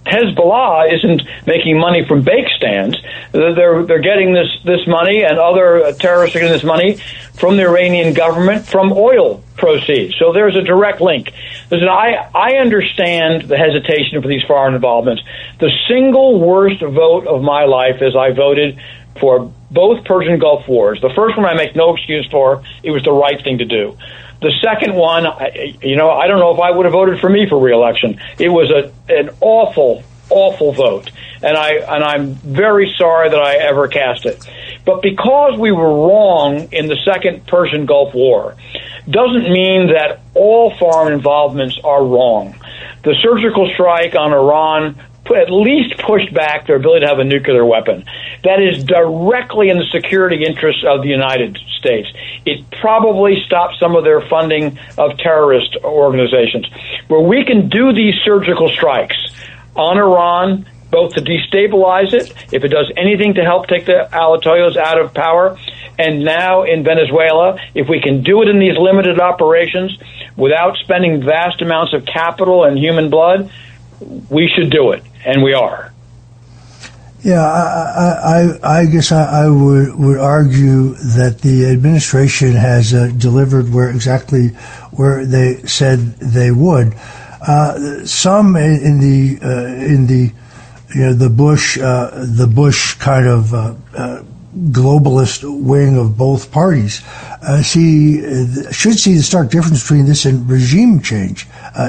Hezbollah isn't making money from bake stands. They're getting this money, and other terrorists are getting this money from the Iranian government from oil proceeds. So there's a direct link. Listen, I understand the hesitation for these foreign involvements. The single worst vote of my life is I voted for both Persian Gulf Wars. The first one I make no excuse for. It was the right thing to do. The second one, I don't know if I would have voted for me for re-election. It was an awful, awful vote, and I'm very sorry that I ever cast it. But because we were wrong in the second Persian Gulf War, doesn't mean that all foreign involvements are wrong. The surgical strike on Iran at least pushed back their ability to have a nuclear weapon. That is directly in the security interests of the United States. It probably stopped some of their funding of terrorist organizations. Where we can do these surgical strikes on Iran, both to destabilize it, if it does anything to help take the Ayatollahs out of power, and now in Venezuela, if we can do it in these limited operations without spending vast amounts of capital and human blood, we should do it, and we are. Yeah, I guess I would argue that the administration has delivered exactly where they said they would. Some in the Bush kind of globalist wing of both parties should see the stark difference between this and regime change.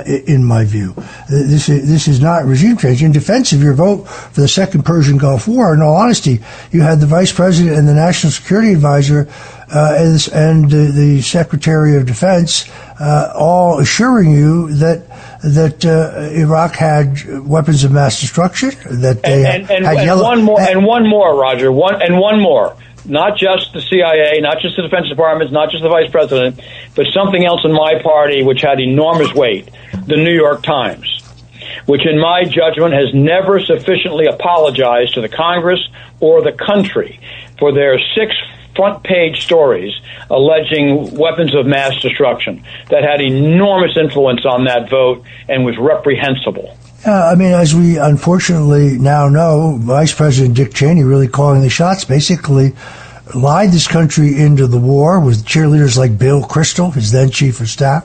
In my view, this is not regime change. In defense of your vote for the second Persian Gulf War, in all honesty, you had the vice president and the national security advisor and the Secretary of Defense all assuring you that Iraq had weapons of mass destruction, that they had one more, Roger. One more. Not just the CIA, not just the Defense Department, not just the Vice President, but something else in my party which had enormous weight, the New York Times, which in my judgment has never sufficiently apologized to the Congress or the country for their 6 front-page stories alleging weapons of mass destruction that had enormous influence on that vote and was reprehensible. I mean, as we unfortunately now know, Vice President Dick Cheney really calling the shots, basically lied this country into the war with cheerleaders like Bill Kristol, his then chief of staff,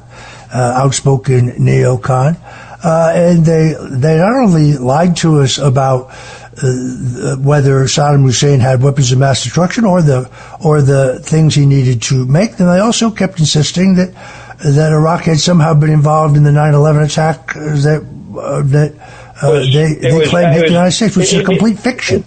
outspoken neocon. And they not only lied to us about whether Saddam Hussein had weapons of mass destruction or the things he needed to make them, they also kept insisting that Iraq had somehow been involved in the 9/11 attack they claimed hit the United States, which is a complete fiction.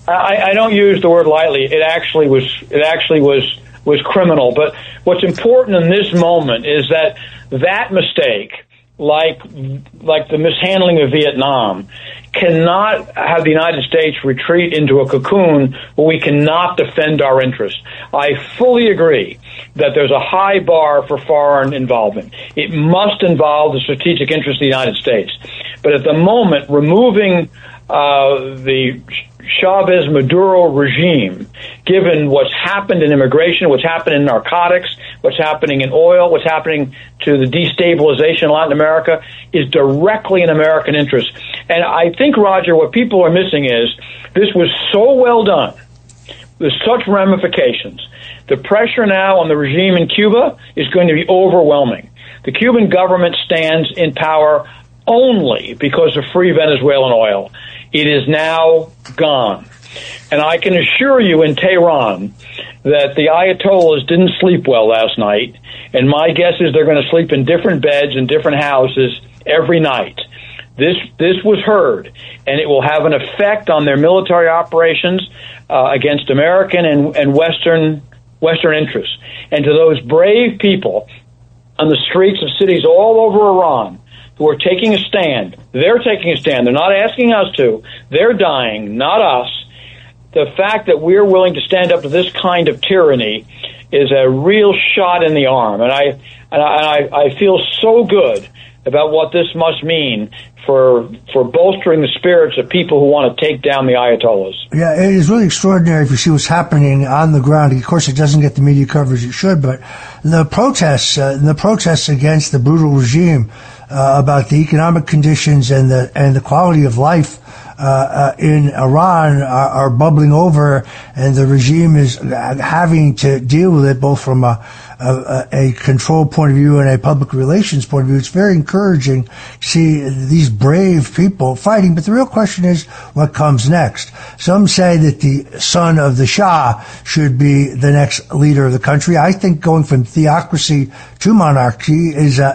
I don't use the word lightly. It actually was criminal. But what's important in this moment is that mistake, like the mishandling of Vietnam, cannot have the United States retreat into a cocoon where we cannot defend our interests. I fully agree that there's a high bar for foreign involvement. It must involve the strategic interests of the United States. But at the moment, removing the Chavez Maduro regime, given what's happened in immigration, what's happened in narcotics, what's happening in oil, what's happening to the destabilization in Latin America, is directly in American interest. And I think, Roger, what people are missing is this was so well done, with such ramifications. The pressure now on the regime in Cuba is going to be overwhelming. The Cuban government stands in power only because of free Venezuelan oil. It is now gone. And I can assure you in Tehran that the Ayatollahs didn't sleep well last night, and my guess is they're going to sleep in different beds in different houses every night. This was heard, and it will have an effect on their military operations against American and Western interests. And to those brave people on the streets of cities all over Iran who are taking a stand, they're taking a stand. They're not asking us to. They're dying, not us. The fact that we're willing to stand up to this kind of tyranny is a real shot in the arm. And I feel so good about what this must mean for bolstering the spirits of people who want to take down the Ayatollahs. Yeah, it is really extraordinary if you see what's happening on the ground. Of course, it doesn't get the media coverage it should, but the protests against the brutal regime about the economic conditions and the quality of life in Iran are bubbling over, and the regime is having to deal with it both from a control point of view and a public relations point of view. It's very encouraging to see these brave people fighting, but the real question is what comes next. Some say that the son of the Shah should be the next leader of the country. I think going from theocracy to monarchy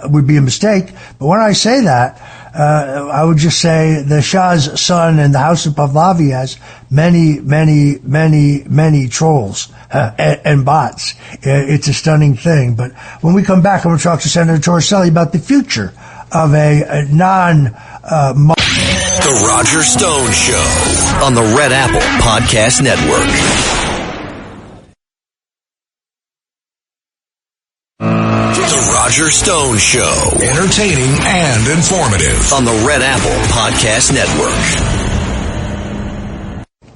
would be a mistake, but when I say that, I would just say the Shah's son in the House of Pahlavi has many trolls and bots. It's a stunning thing. But when we come back, I'm going to talk to Senator Torricelli about the future of a The Roger Stone Show on the Red Apple Podcast Network. Roger Stone Show. Entertaining and informative on the Red Apple Podcast Network.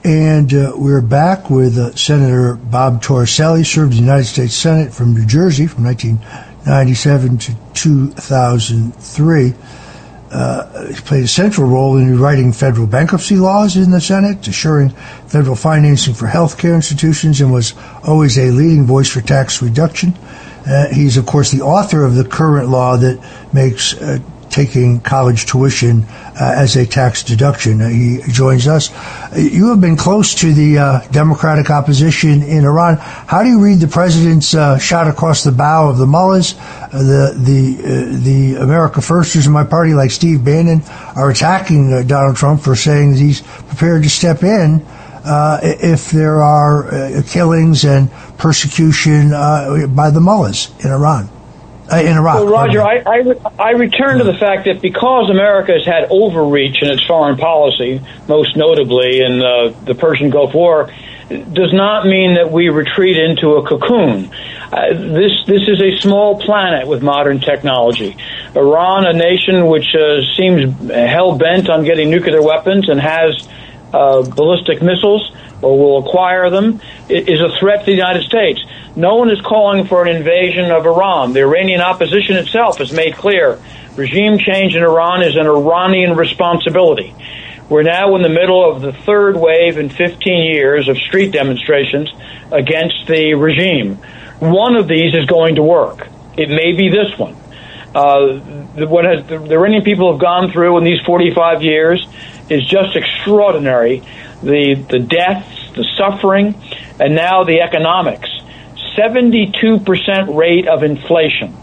And we're back with Senator Bob Torricelli, served in the United States Senate from New Jersey from 1997 to 2003. He played a central role in rewriting federal bankruptcy laws in the Senate, assuring federal financing for healthcare institutions, and was always a leading voice for tax reduction. He's, of course, the author of the current law that makes taking college tuition as a tax deduction. He joins us. You have been close to the Democratic opposition in Iran. How do you read the president's shot across the bow of the mullahs? The America Firsters in my party, like Steve Bannon, are attacking Donald Trump for saying that he's prepared to step in if there are killings and persecution by the mullahs in Iraq. Well, Roger, I return to the fact that because America has had overreach in its foreign policy, most notably in the Persian Gulf War, does not mean that we retreat into a cocoon. This is a small planet with modern technology. Iran, a nation which seems hell-bent on getting nuclear weapons and has ballistic missiles, or will acquire them, is a threat to the United States. No one is calling for an invasion of Iran. The Iranian opposition itself has made clear regime change in Iran is an Iranian responsibility. We're now in the middle of the third wave in 15 years of street demonstrations against the regime. One of these is going to work. It may be this one. What the Iranian people have gone through in these 45 years is just extraordinary. The deaths, the suffering, and now the economics. 72% rate of inflation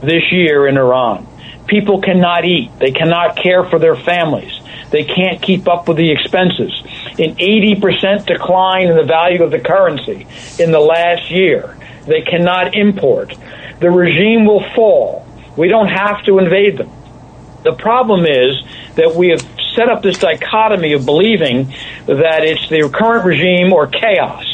this year in Iran. People cannot eat. They cannot care for their families. They can't keep up with the expenses. An 80% decline in the value of the currency in the last year. They cannot import. The regime will fall. We don't have to invade them. The problem is that we have set up this dichotomy of believing that it's the current regime or chaos.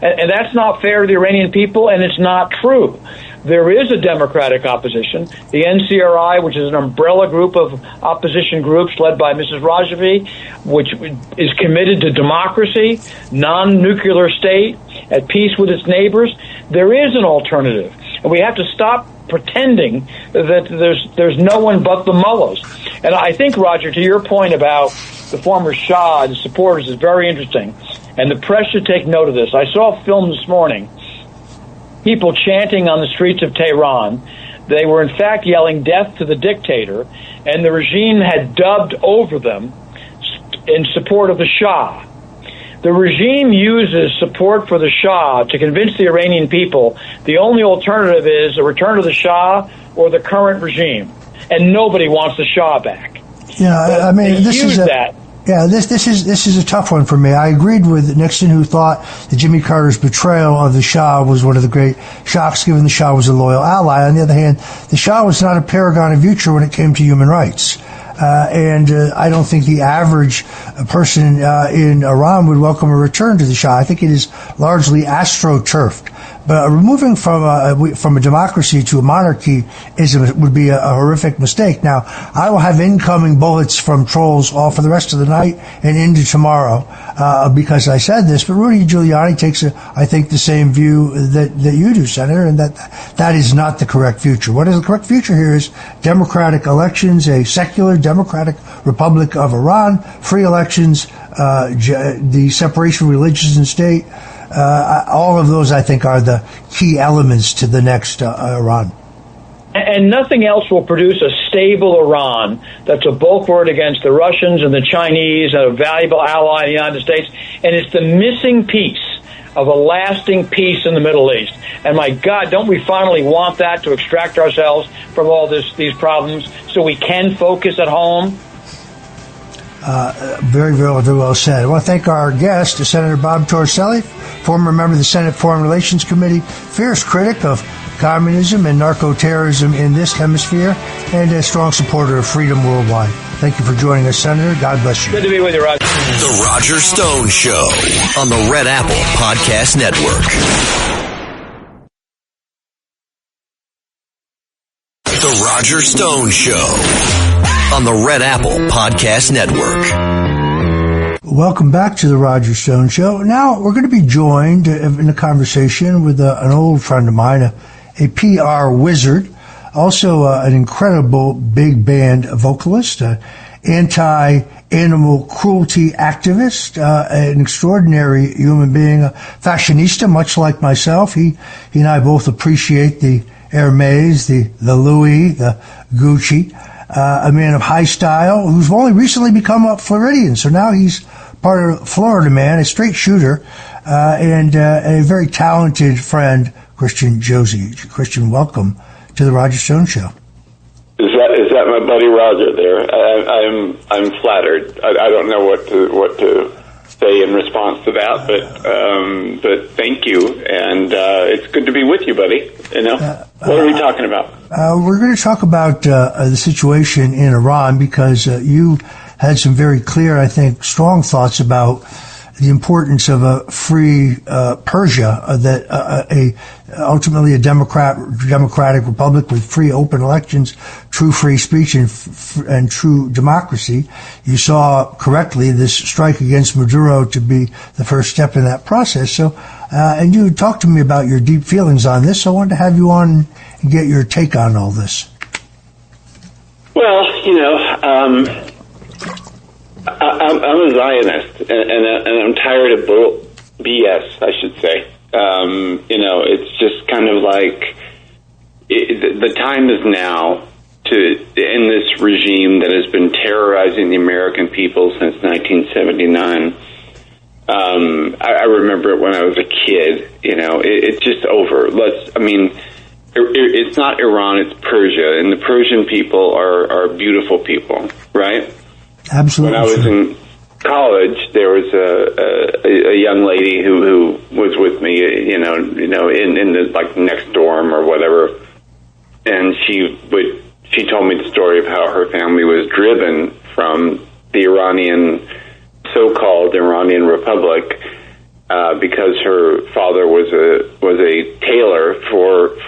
And that's not fair to the Iranian people, and it's not true. There is a democratic opposition. The NCRI, which is an umbrella group of opposition groups led by Mrs. Rajavi, which is committed to democracy, non-nuclear state, at peace with its neighbors. There is an alternative. And we have to stop pretending that there's no one but the mullahs. And I think, Roger, to your point about the former Shah and his supporters is very interesting. And the press should take note of this. I saw a film this morning, people chanting on the streets of Tehran. They were, in fact, yelling death to the dictator, and the regime had dubbed over them in support of the Shah. The regime uses support for the Shah to convince the Iranian people the only alternative is a return to the Shah or the current regime. And nobody wants the Shah back. Yeah, I mean, this is this is a tough one for me. I agreed with Nixon, who thought that Jimmy Carter's betrayal of the Shah was one of the great shocks, given the Shah was a loyal ally. On the other hand, the Shah was not a paragon of virtue when it came to human rights. And I don't think the average person in Iran would welcome a return to the Shah. I think it is largely astroturfed. But removing from a democracy to a monarchy would be a horrific mistake. Now, I will have incoming bullets from trolls all for the rest of the night and into tomorrow because I said this. But Rudy Giuliani takes, I think, the same view that you do, Senator, and that is not the correct future. What is the correct future here is democratic elections, a secular democratic republic of Iran, free elections, the separation of religious and state. All of those, I think, are the key elements to the next Iran. And nothing else will produce a stable Iran that's a bulwark against the Russians and the Chinese and a valuable ally in the United States. And it's the missing piece of a lasting peace in the Middle East. And my God, don't we finally want that to extract ourselves from all these problems so we can focus at home? Very, very, very well said. I want to thank our guest, Senator Bob Torricelli, former member of the Senate Foreign Relations Committee, fierce critic of communism and narcoterrorism in this hemisphere, and a strong supporter of freedom worldwide. Thank you for joining us, Senator. God bless you. Good to be with you, Roger. The Roger Stone Show on the Red Apple Podcast Network. The Roger Stone Show on the Red Apple Podcast Network. Welcome back to the Roger Stone Show. Now we're going to be joined in a conversation with an old friend of mine, a PR wizard, also an incredible big band vocalist, anti-animal cruelty activist, an extraordinary human being, a fashionista, much like myself. He and I both appreciate the Hermes, the Louis, the Gucci. A man of high style who's only recently become a Floridian. So now he's part of Florida Man, a straight shooter, and a very talented friend, Christian Josie. Christian, welcome to the Roger Stone Show. Is that my buddy Roger there? I'm flattered. I don't know what to say in response to that, but thank you, and it's good to be with you, buddy. You know, what are we talking about? We're going to talk about the situation in Iran because you had some very clear, I think, strong thoughts about the importance of a free Persia, that ultimately a democratic republic with free, open elections, true free speech, and true democracy. You saw correctly this strike against Maduro to be the first step in that process. So, and you talked to me about your deep feelings on this. So I wanted to have you on and get your take on all this. Well, you know, I'm a Zionist, and I'm tired of BS, I should say. You know, it's just kind of like the time is now to end this regime that has been terrorizing the American people since 1979. I remember it when I was a kid. You know, it's just over. It's not Iran, it's Persia, and the Persian people are beautiful people, right? Absolutely. When I was in college, there was a young lady who was with me, in the like next dorm or whatever, and she told me the story of how her family was driven from the so-called Iranian Republic because her father was a tailor for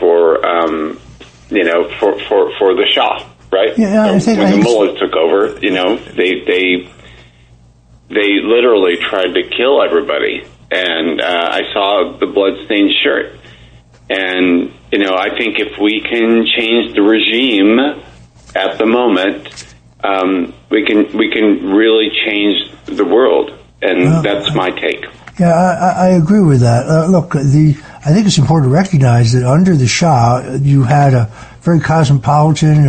the Shah, right? Yeah, so when the mullahs took over, you know, they literally tried to kill everybody, and I saw the bloodstained shirt. And you know, I think if we can change the regime at the moment, we can really change the world, and that's my take. Yeah, I agree with that. Look, I think it's important to recognize that under the Shah, you had a very cosmopolitan,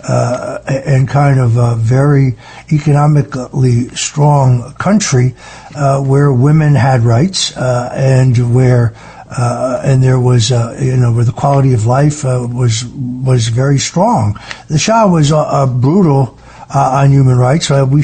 and kind of a very economically strong country, where women had rights, and where there was, where the quality of life was very strong. The Shah was brutal on human rights. We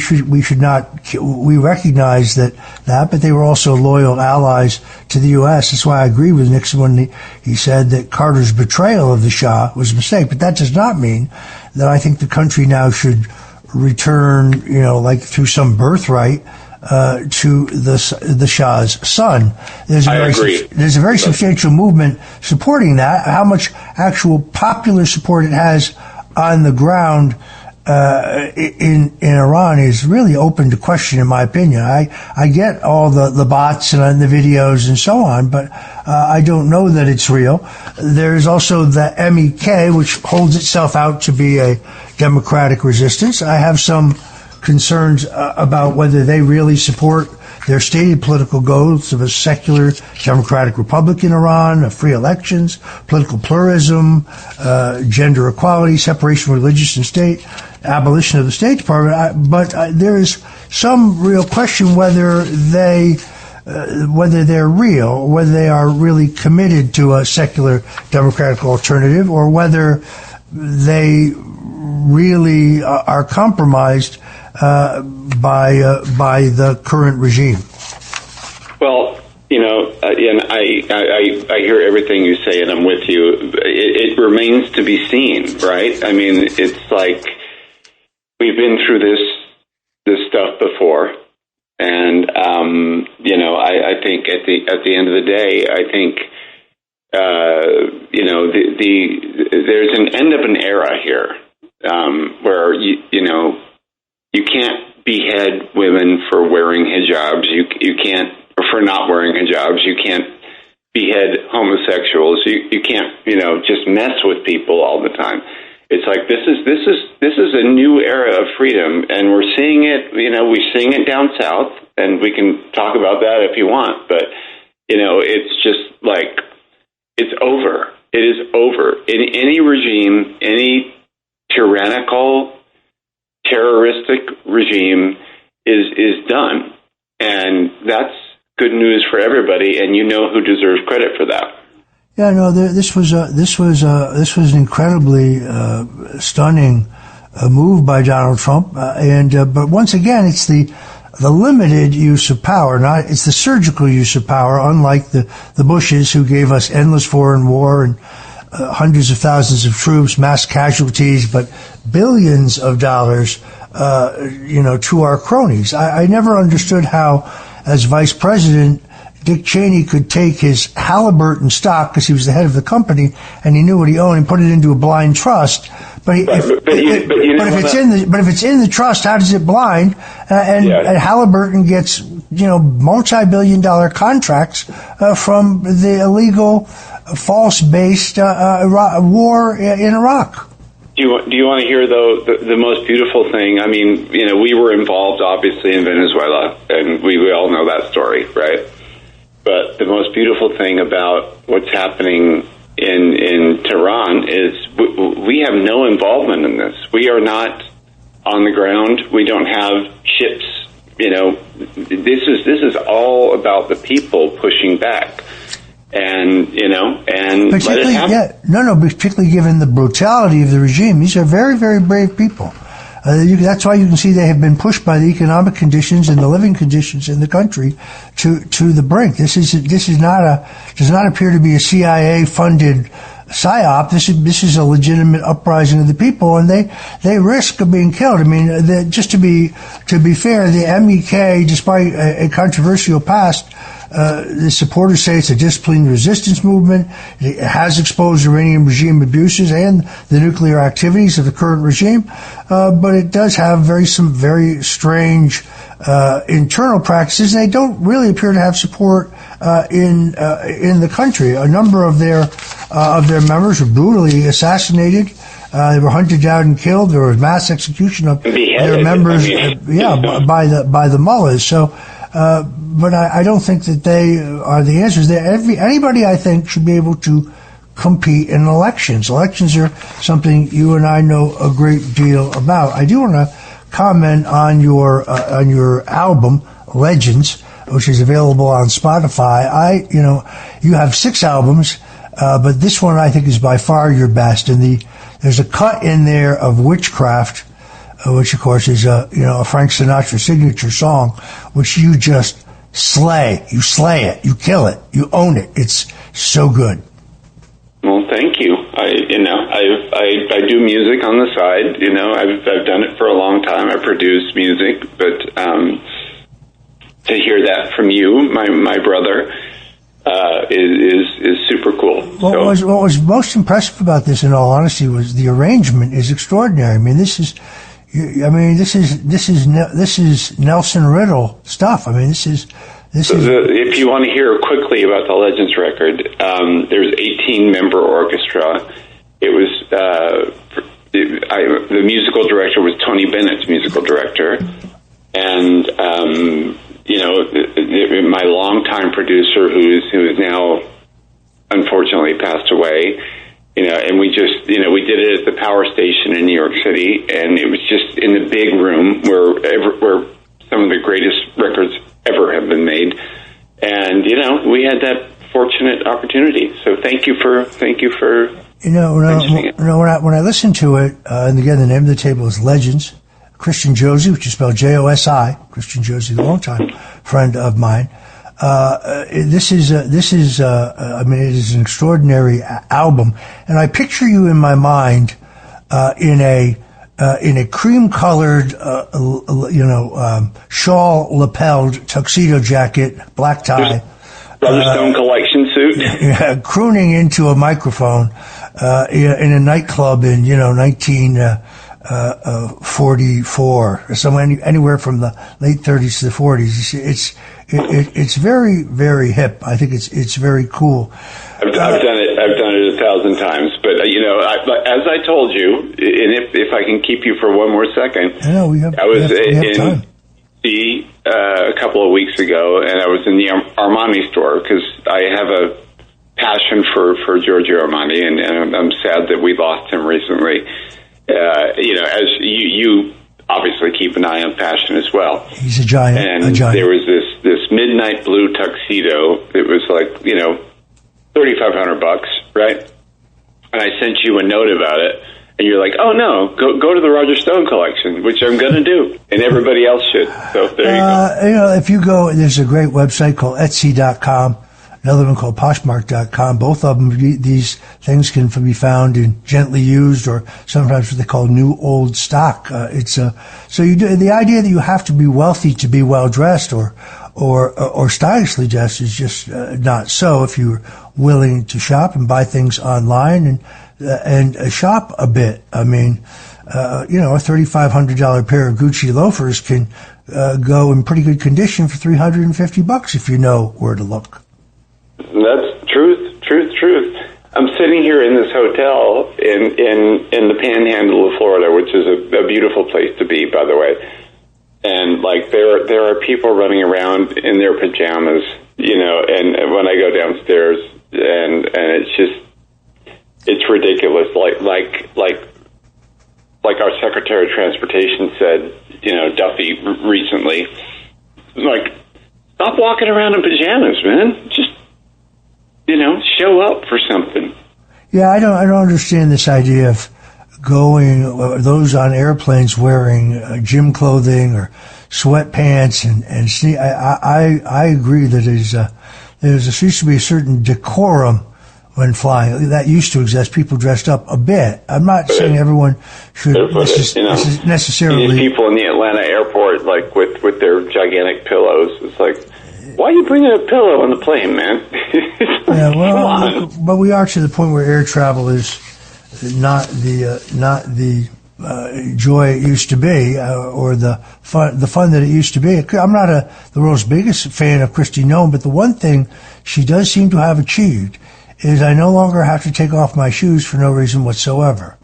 recognize that, but they were also loyal allies to the U.S. That's why I agree with Nixon when he said that Carter's betrayal of the Shah was a mistake. But that does not mean that I think the country now should return, like through some birthright, to the Shah's son. There's a very substantial movement supporting that. How much actual popular support it has on the ground in Iran is really open to question, in my opinion. I get all the bots and the videos and so on, but I don't know that it's real. There's also the MEK, which holds itself out to be a democratic resistance. I have some concerns about whether they really support their stated political goals of a secular democratic republic in Iran, free elections, political pluralism, gender equality, separation of religious and state, abolition of the State Department. But there is some real question whether they're real, whether they are really committed to a secular democratic alternative, or whether they really are compromised by the current regime. Well, and I hear everything you say, and I'm with you. It remains to be seen, right? I mean, it's like we've been through this stuff before, and I think at the end of the day, I think there's an end of an era here, where you can't behead women for wearing hijabs. You can't, or for not wearing hijabs. You can't behead homosexuals. You can't, just mess with people all the time. It's like this is a new era of freedom, and we're seeing it. We're seeing it down south, and we can talk about that if you want. But it's just like it's over. It is over. In any regime, any tyrannical, terroristic regime is done, and that's good news for everybody. And who deserves credit for that. Yeah, no, this was an incredibly stunning move by Donald Trump, but once again, it's the limited use of power, it's the surgical use of power, unlike the Bushes, who gave us endless foreign war and hundreds of thousands of troops, mass casualties, but billions of dollars, to our cronies. I never understood how, as vice president, Dick Cheney could take his Halliburton stock, because he was the head of the company and he knew what he owned, and put it into a blind trust. But if it's in the trust, how does it blind? And Halliburton gets multi-billion-dollar contracts from the illegal, false-based war in Iraq. Do you want to hear, though, the most beautiful thing? I mean, we were involved, obviously, in Venezuela, and we all know that story, right? But the most beautiful thing about what's happening in Tehran is we have no involvement in this. We are not on the ground. We don't have ships. This is all about the people pushing back. And let it happen. Particularly given the brutality of the regime. These are very, very brave people. That's why you can see they have been pushed by the economic conditions and the living conditions in the country to the brink. This does not appear to be a CIA funded psyop. This is a legitimate uprising of the people, and they risk of being killed. I mean, just to be fair, the MEK, despite a controversial past, the supporters say it's a disciplined resistance movement. It has exposed Iranian regime abuses and the nuclear activities of the current regime, but it does have some very strange internal practices. They don't really appear to have support in the country. A number of their members were brutally assassanated. They were hunted down and killed. There was mass execution of their members, by the mullahs. So. But I don't think that they are the answers. Anybody, I think, should be able to compete in elections. Elections are something you and I know a great deal about. I do want to comment on your album, Legends, which is available on Spotify. You have 6 albums, but this one I think is by far your best. And there's a cut in there of Witchcraft, which of course is a Frank Sinatra signature song, which you just slay. You slay it. You kill it. You own it. It's so good. Well, thank you. I do music on the side. I've done it for a long time. I produce music, but to hear that from you, my brother, is super cool. What was most impressive about this, in all honesty, was the arrangement is extraordinary. I mean, this is Nelson Riddle stuff. I mean, this is. If you want to hear quickly about the Legends record, there's 18-member orchestra. It was the musical director was Tony Bennett's musical director, and my longtime producer, who is now unfortunately passed away. And we just, we did it at the Power Station in New York City, and it was just in the big room where some of the greatest records ever have been made. And, we had that fortunate opportunity. So thank you for mentioning it. When I listen to it, and again, the name of the table is Legends, Christian Josie, which is spelled Josi, Christian Josie, the longtime friend of mine. It is an extraordinary album, and I picture you in my mind in a cream-colored, shawl-lapelled tuxedo jacket, black tie, Brother Stone collection suit, crooning into a microphone in a nightclub in 1944, or somewhere anywhere from the late 30s to the 40s. It's very, very hip. I think it's very cool. I've done it 1,000 times, but as I told you, and if I can keep you for one more second, I was in D.C. a couple of weeks ago, and I was in the Armani store because I have a passion for Giorgio Armani, and I'm sad that we lost him recently. As you obviously keep an eye on fashion as well. He's a giant. And there was this midnight blue tuxedo. It was like, $3,500, right? And I sent you a note about it, and you're like, oh no, go to the Roger Stone collection, which I'm going to do, and everybody else should. So there you go. If you go, there's a great website called Etsy.com. Another one called Poshmark.com. Both of them, these things can be found in gently used or sometimes what they call new old stock. So the idea that you have to be wealthy to be well dressed or stylishly dressed is just not so. If you're willing to shop and buy things online and shop a bit, I mean, a $3,500 pair of Gucci loafers can go in pretty good condition for $350 if you know where to look. That's truth. I'm sitting here in this hotel in the panhandle of Florida, which is a beautiful place to be, by the way. And there are people running around in their pajamas, and when I go downstairs, and it's ridiculous. Like our Secretary of Transportation said, Duffy recently, stop walking around in pajamas, man. Just show up for something. Yeah, I don't understand this idea of those on airplanes wearing gym clothing or sweatpants and I agree that there used to be a certain decorum when flying. That used to exist. People dressed up a bit. I'm not saying everyone should necessarily. These people in the Atlanta airport, with their gigantic pillows. It's like, why are you bringing a pillow on the plane, man? Yeah, well, but we are to the point where air travel is not the joy it used to be, or the fun that it used to be. I'm not the world's biggest fan of Kristi Noem, but the one thing she does seem to have achieved is I no longer have to take off my shoes for no reason whatsoever.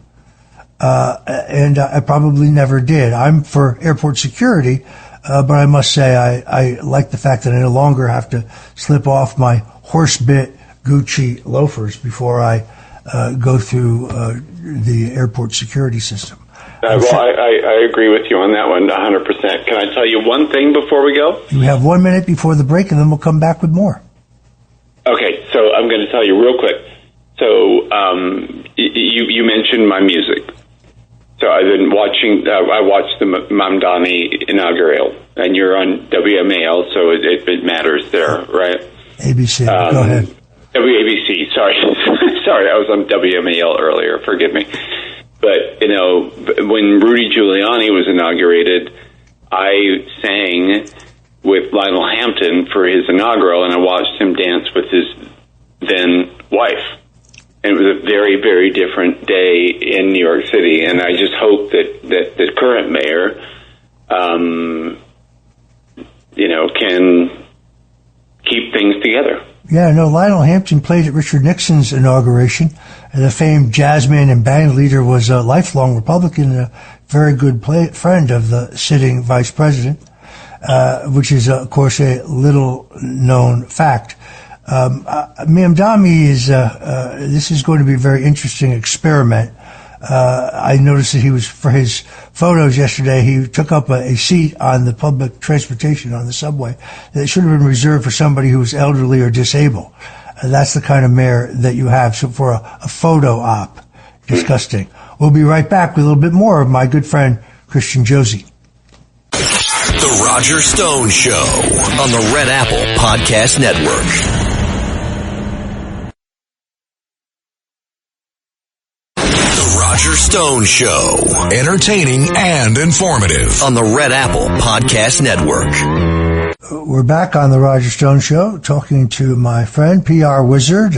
And I probably never did. I'm for airport security, but I must say I like the fact that I no longer have to slip off my horse-bit Gucci loafers before I go through the airport security system. Well, I agree with you on that one 100%. Can I tell you one thing before we go? You have 1 minute before the break, and then we'll come back with more. Okay, so I'm going to tell you real quick. So you mentioned my music. So I've been watching. I watched the Mamdani inaugural, and you're on WMAL, so it matters there, right? ABC. Go ahead. WABC. Sorry, sorry. I was on WMAL earlier. Forgive me. But when Rudy Giuliani was inaugurated, I sang with Lionel Hampton for his inaugural, and I watched him dance with his then wife. And it was a very, very different day in New York City, and I just hope that the current mayor, can keep things together. Yeah, no, Lionel Hampton played at Richard Nixon's inauguration. The famed jazzman and band leader was a lifelong Republican and a very good friend of the sitting vice president, which is, of course, a little-known fact. Mamdani this is going to be a very interesting experiment. I noticed that for his photos yesterday, he took up a seat on the public transportation on the subway that should have been reserved for somebody who was elderly or disabled. That's the kind of mayor that you have. So for a photo op, disgusting. We'll be right back with a little bit more of my good friend, Christian Josie. The Roger Stone Show on the Red Apple Podcast Network. Roger Stone Show. Entertaining and informative on the Red Apple Podcast Network. We're back on the Roger Stone Show talking to my friend, PR Wizard,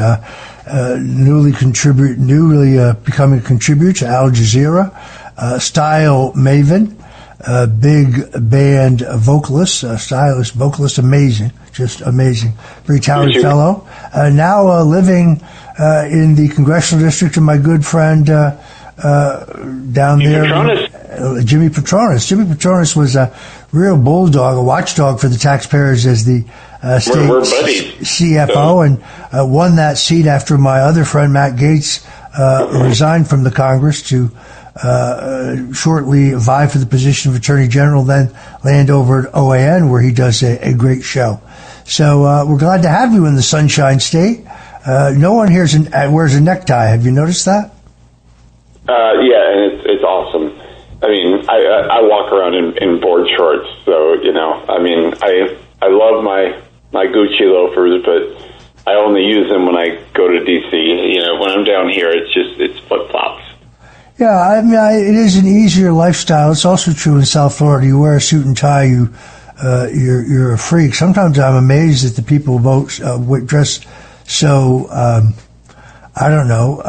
newly becoming a contributor to Al Jazeera, style maven, big band vocalist, stylist, vocalist, amazing, just amazing. Very talented fellow. Now living in the congressional district of my good friend down there, Jimmy Petronas. Jimmy Petronas was a real bulldog, a watchdog for the taxpayers as the state CFO, and won that seat after my other friend Matt Gaetz resigned from the Congress to shortly vie for the position of Attorney General, then land over at OAN, where he does a great show. So we're glad to have you in the Sunshine State. No one here wears a necktie. Have you noticed that? Yeah, and it's awesome. I mean, I walk around in board shorts, so I love my Gucci loafers, but I only use them when I go to DC. When I'm down here, it's flip flops. Yeah, I mean, it is an easier lifestyle. It's also true in South Florida. You wear a suit and tie, you're a freak. Sometimes I'm amazed at the people dress so I don't know.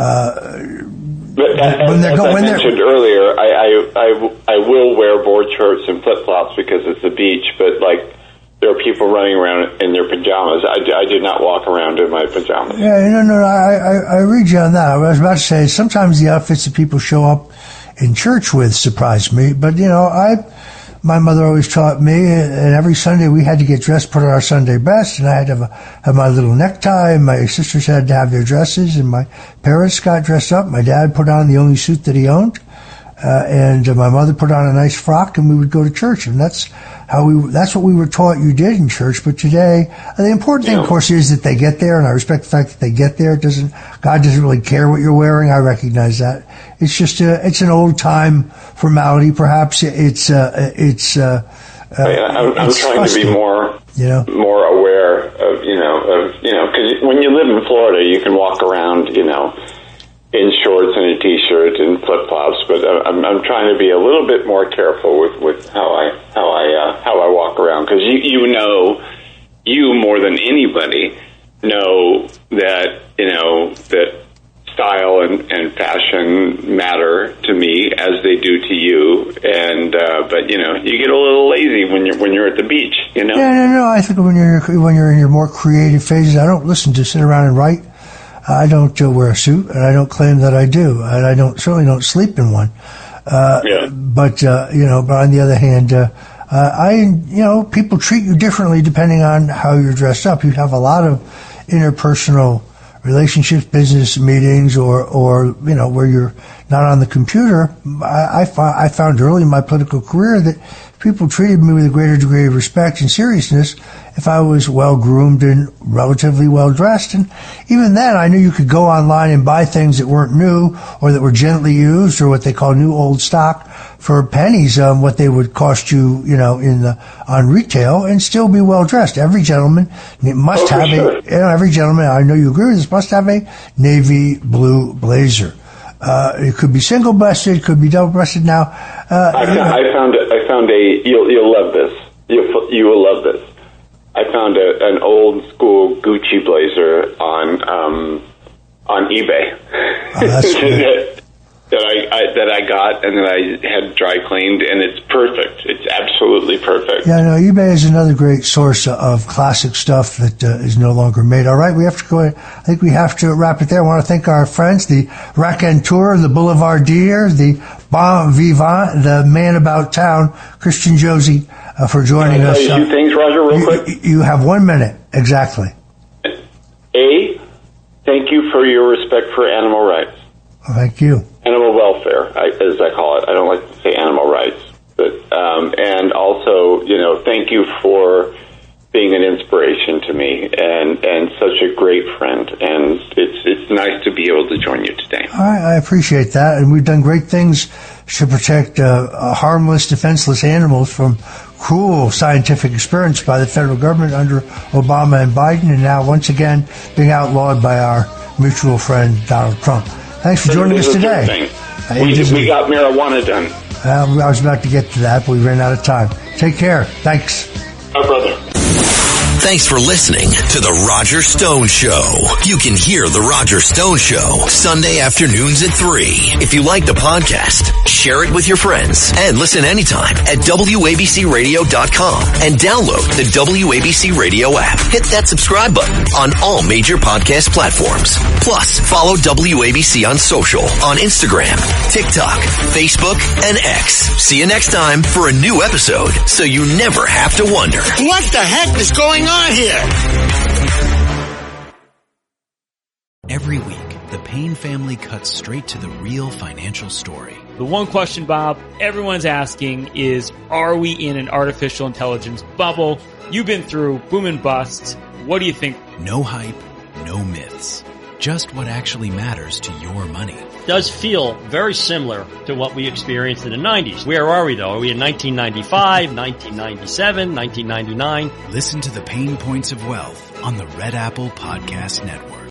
But as I mentioned earlier, I will wear board shorts and flip flops because it's the beach. But there are people running around in their pajamas. I do not walk around in my pajamas. Yeah, no. I read you on that. I was about to say sometimes the outfits that people show up in church with surprise me. But my mother always taught me, and every Sunday we had to get dressed, put on our Sunday best, and I had to have my little necktie, and my sisters had to have their dresses, and my parents got dressed up. My dad put on the only suit that he owned, and my mother put on a nice frock, and we would go to church, and that's what we were taught you did in church. But today, the important thing, of course, is that they get there, and I respect the fact that they get there. God doesn't really care what you're wearing. I recognize that. It's just it's an old time formality, perhaps. I'm trying to be more aware of because when you live in Florida, you can walk around in shorts and a t-shirt and flip flops, but I'm trying to be a little bit more careful with how I walk around, because you more than anybody know that that style and fashion matter to me as they do to you, and but you get a little lazy when you're at the beach. Yeah, no. I think when you're in your more creative phases, I don't listen to sit around and write. I don't wear a suit, and I don't claim that I do, and I certainly don't sleep in one. But on the other hand, people treat you differently depending on how you're dressed up. You have a lot of interpersonal relationships, business meetings, or where you're not on the computer, I found early in my political career that people treated me with a greater degree of respect and seriousness if I was well-groomed and relatively well-dressed. And even then, I knew you could go online and buy things that weren't new or that were gently used or what they call new old stock for pennies, what they would cost you, on retail, and still be well-dressed. Every gentleman must have every gentleman, I know you agree with this, must have a navy blue blazer. It could be single-breasted, it could be double-breasted now. I found you'll love this. You will love this. I found an old school Gucci blazer on eBay. Oh, that's great. that I got and that I had dry cleaned, and it's perfect. It's absolutely perfect. Yeah, no, eBay is another great source of classic stuff that is no longer made. All right, we have to go. I think we have to wrap it there. I want to thank our friends, the raconteur, the boulevardier, the bon vivant, the man about town, Christian Josie, for joining us. Can I tell you two things, Roger, real quick? You have 1 minute, exactly. Thank you for your respect for animal rights. Well, thank you. Animal welfare, as I call it. I don't like to say animal rights, but and also, thank you for being an inspiration to me and such a great friend. And it's nice to be able to join you today. All right, I appreciate that, and we've done great things to protect harmless, defenseless animals from cruel scientific experiments by the federal government under Obama and Biden, and now once again being outlawed by our mutual friend Donald Trump. Thanks for joining us today. We got marijuana done. I was about to get to that, but we ran out of time. Take care. Thanks. Our brother. Thanks for listening to The Roger Stone Show. You can hear The Roger Stone Show Sunday afternoons at 3. If you like the podcast, share it with your friends and listen anytime at WABCRadio.com and download the WABC Radio app. Hit that subscribe button on all major podcast platforms. Plus, follow WABC on social on Instagram, TikTok, Facebook, and X. See you next time for a new episode so you never have to wonder. What the heck is going on here? Every week, the Payne family cuts straight to the real financial story. The one question, Bob, everyone's asking is, are we in an artificial intelligence bubble? You've been through boom and bust. What do you think? No hype, no myths. Just what actually matters to your money. Does feel very similar to what we experienced in the 90s. Where are we, though? Are we in 1995, 1997, 1999? Listen to the Pain Points of Wealth on the Red Apple Podcast Network.